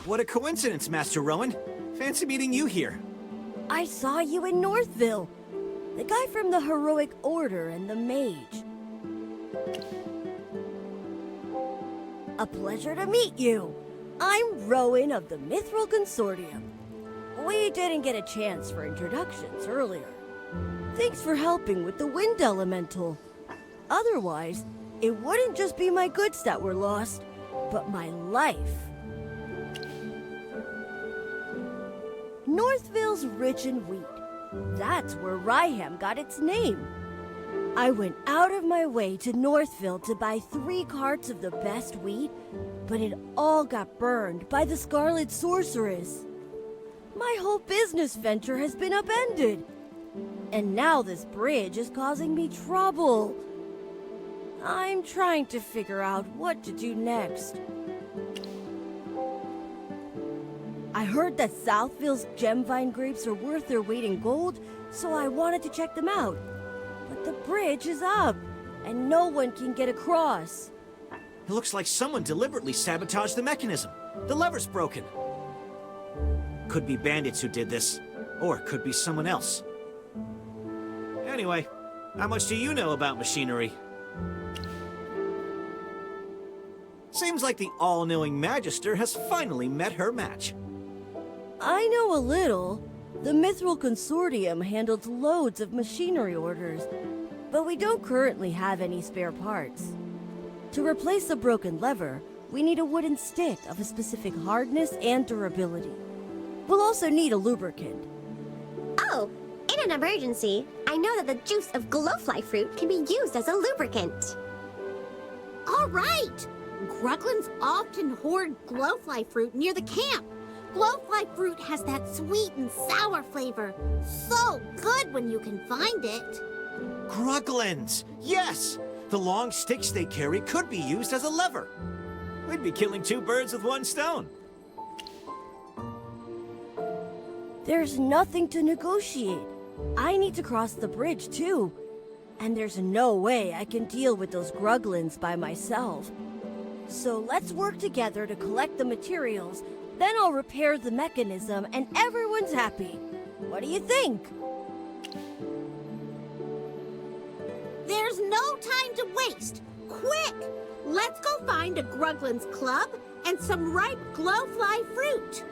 What a coincidence, Master Rowan. Fancy meeting you here. I saw you in Northville. The guy from the Heroic Order and the Mage. A pleasure to meet you. I'm Rowan of the Mithril Consortium. We didn't get a chance for introductions earlier. Thanks for helping with the Wind Elemental. Otherwise, it wouldn't just be my goods that were lost, but my life. Northville's rich in wheat. That's where Ryham got its name. I went out of my way to Northville to buy 3 carts of the best wheat, but it all got burned by the Scarlet Sorceress. My whole business venture has been upended. And now this bridge is causing me trouble. I'm trying to figure out what to do next. I heard that Southville's gemvine grapes are worth their weight in gold, so I wanted to check them out. But the bridge is up, and no one can get across. It looks like someone deliberately sabotaged the mechanism. The lever's broken. Could be bandits who did this, or it could be someone else. Anyway, how much do you know about machinery? Seems like the all-knowing Magister has finally met her match. I know a little. The Mithril Consortium handles loads of machinery orders, but we don't currently have any spare parts. To replace the broken lever, we need a wooden stick of a specific hardness and durability. We'll also need a lubricant. Oh, in an emergency, I know that the juice of glowfly fruit can be used as a lubricant. All right! Gruglins often hoard glowfly fruit near the camp. Glowfly fruit has that sweet and sour flavor. So good when you can find it. Gruglins! Yes! The long sticks they carry could be used as a lever. We'd be killing 2 birds with 1 stone. There's nothing to negotiate. I need to cross the bridge too. And there's no way I can deal with those Gruglins by myself. So let's work together to collect the materials. Then I'll repair the mechanism and everyone's happy. What do you think? There's no time to waste. Quick! Let's go find a Gruglin's club and some ripe glowfly fruit.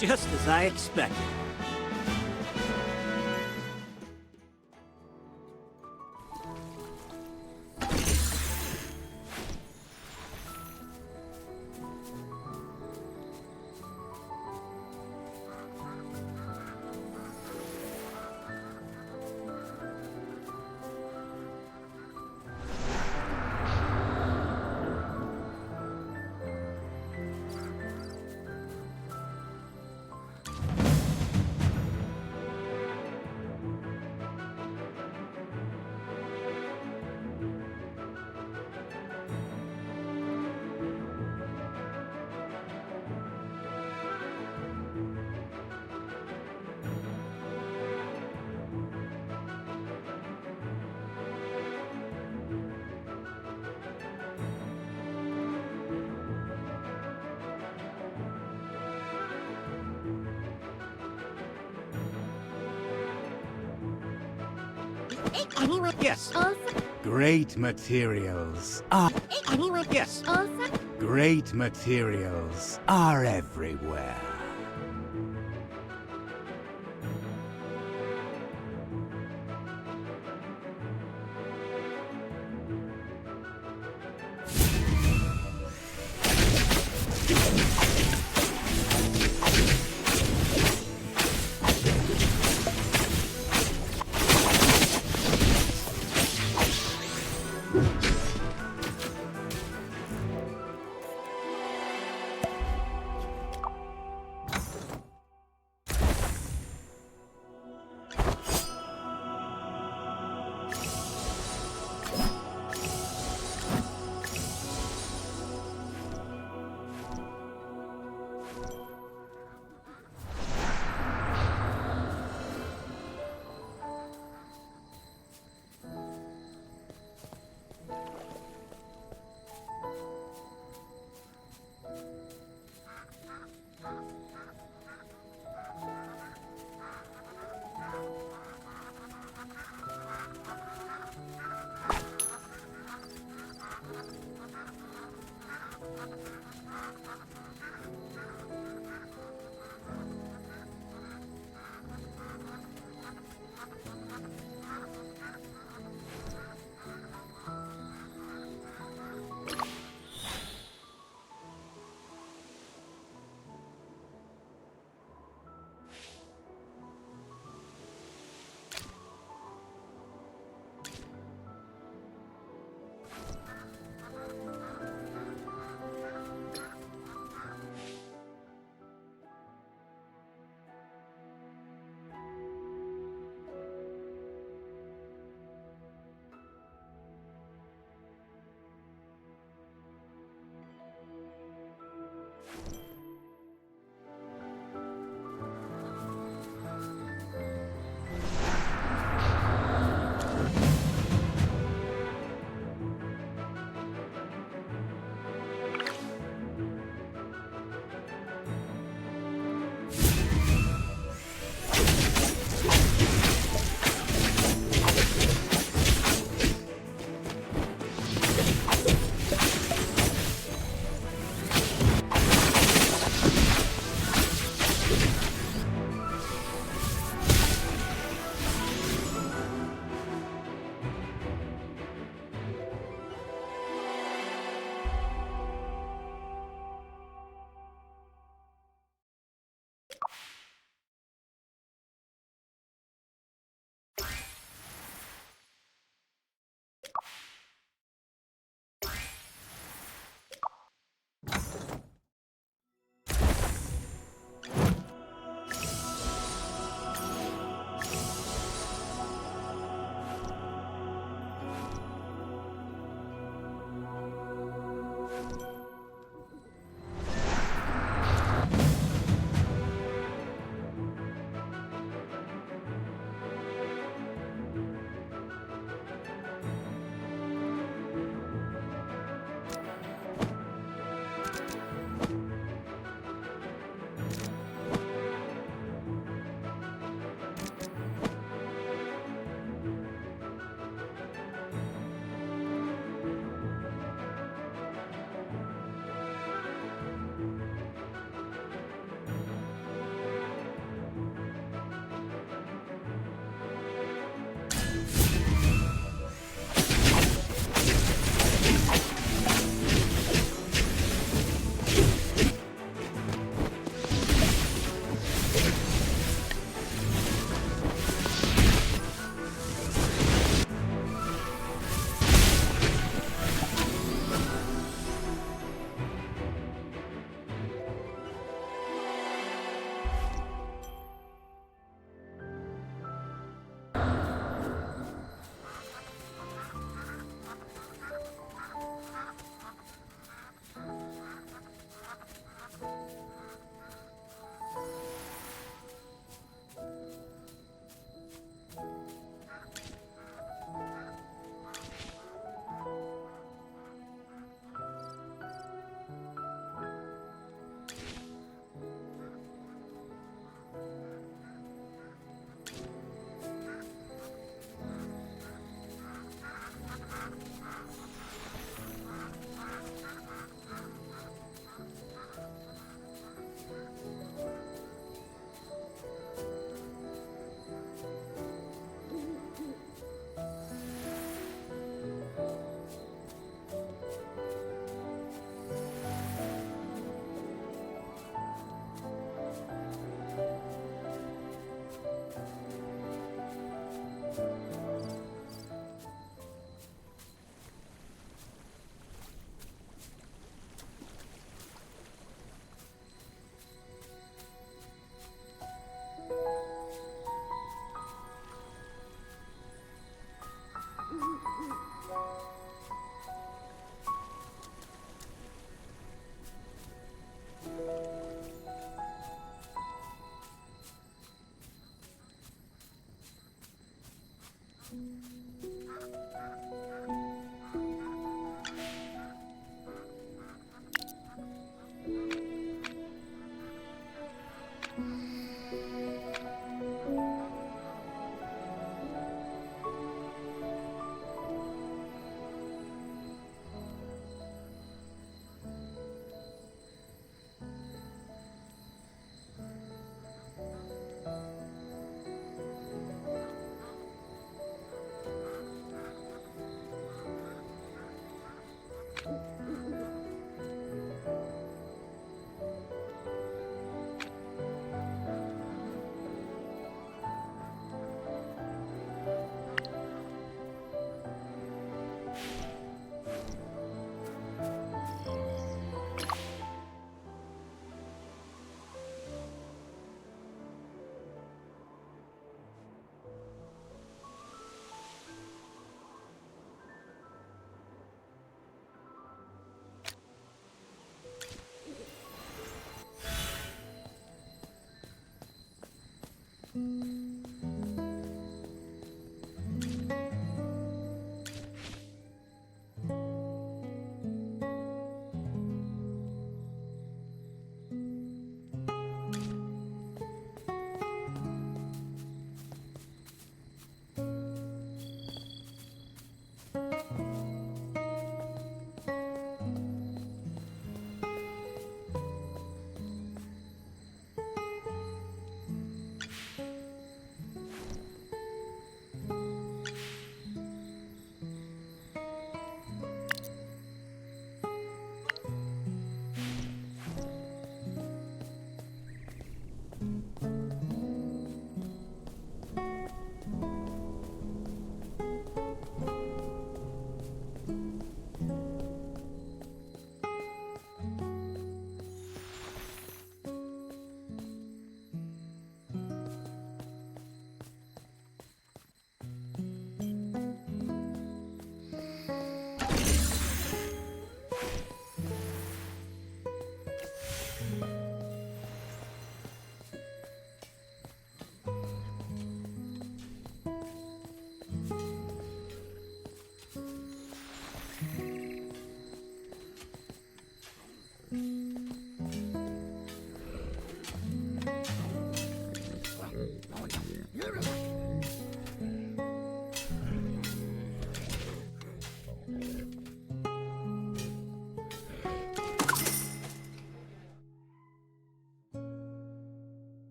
Just as I expected. Anyone? Yes. Also, Great materials. anyone? Yes. Also, Great materials are everywhere.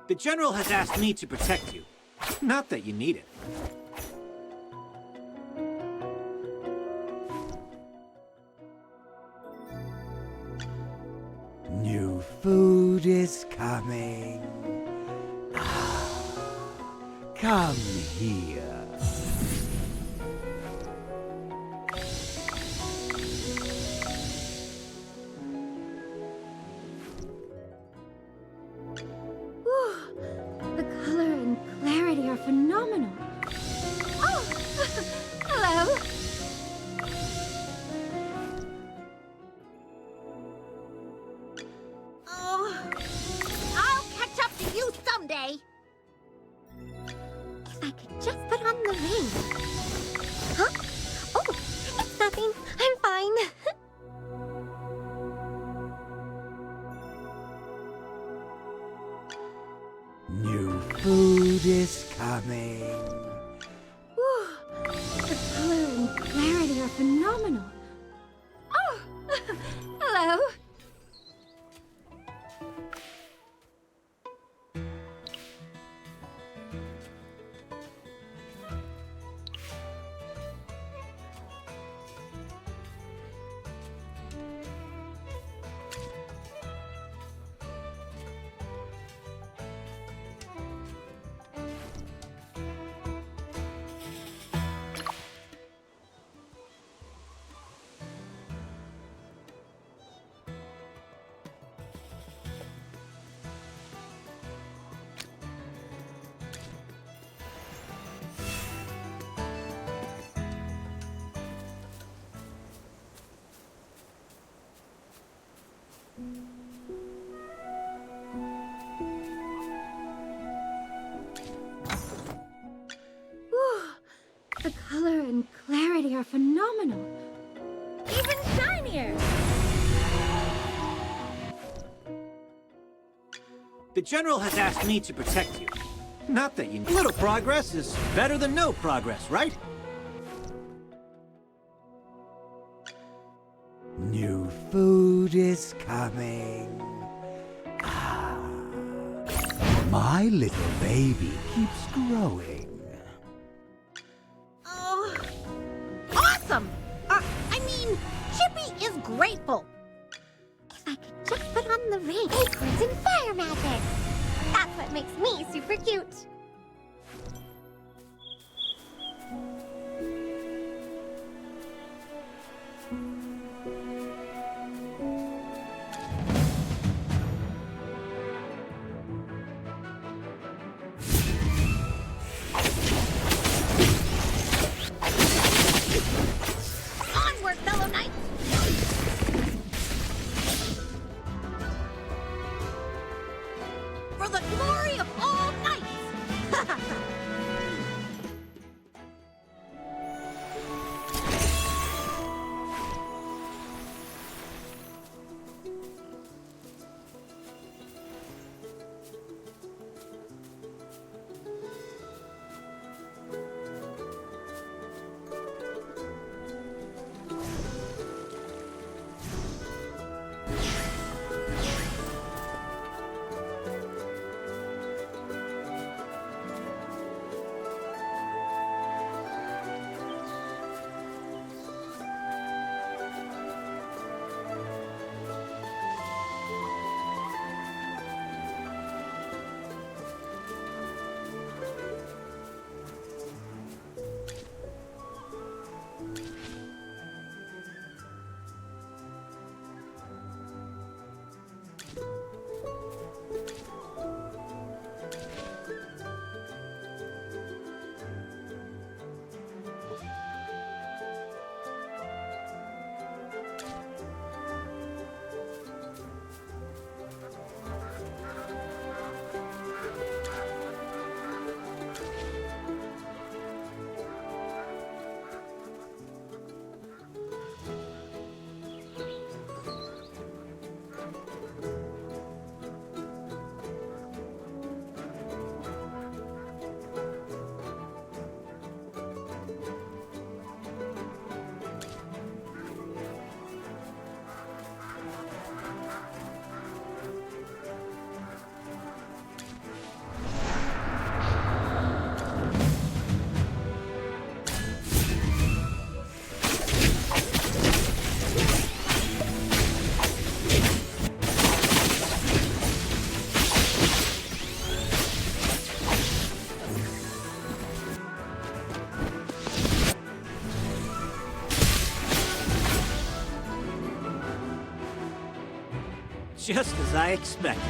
The General has asked me to protect you. Not that you need it. New food is coming. Come here. The color and clarity are phenomenal. Oh, hello. anything. I'm fine. New food is coming. Whew. The color and clarity are phenomenal. Oh, hello. The color and clarity are phenomenal. Even shinier! The General has asked me to protect you. Not that you... Little progress is better than no progress, right? New food is coming. Ah, my little baby keeps growing. Awesome! I mean, Chippy is grateful. If I could just put on the ring, acorns, and fire magic. That's what makes me super cute. Onward, fellow knights! For the glory of all knights! Just as I expected.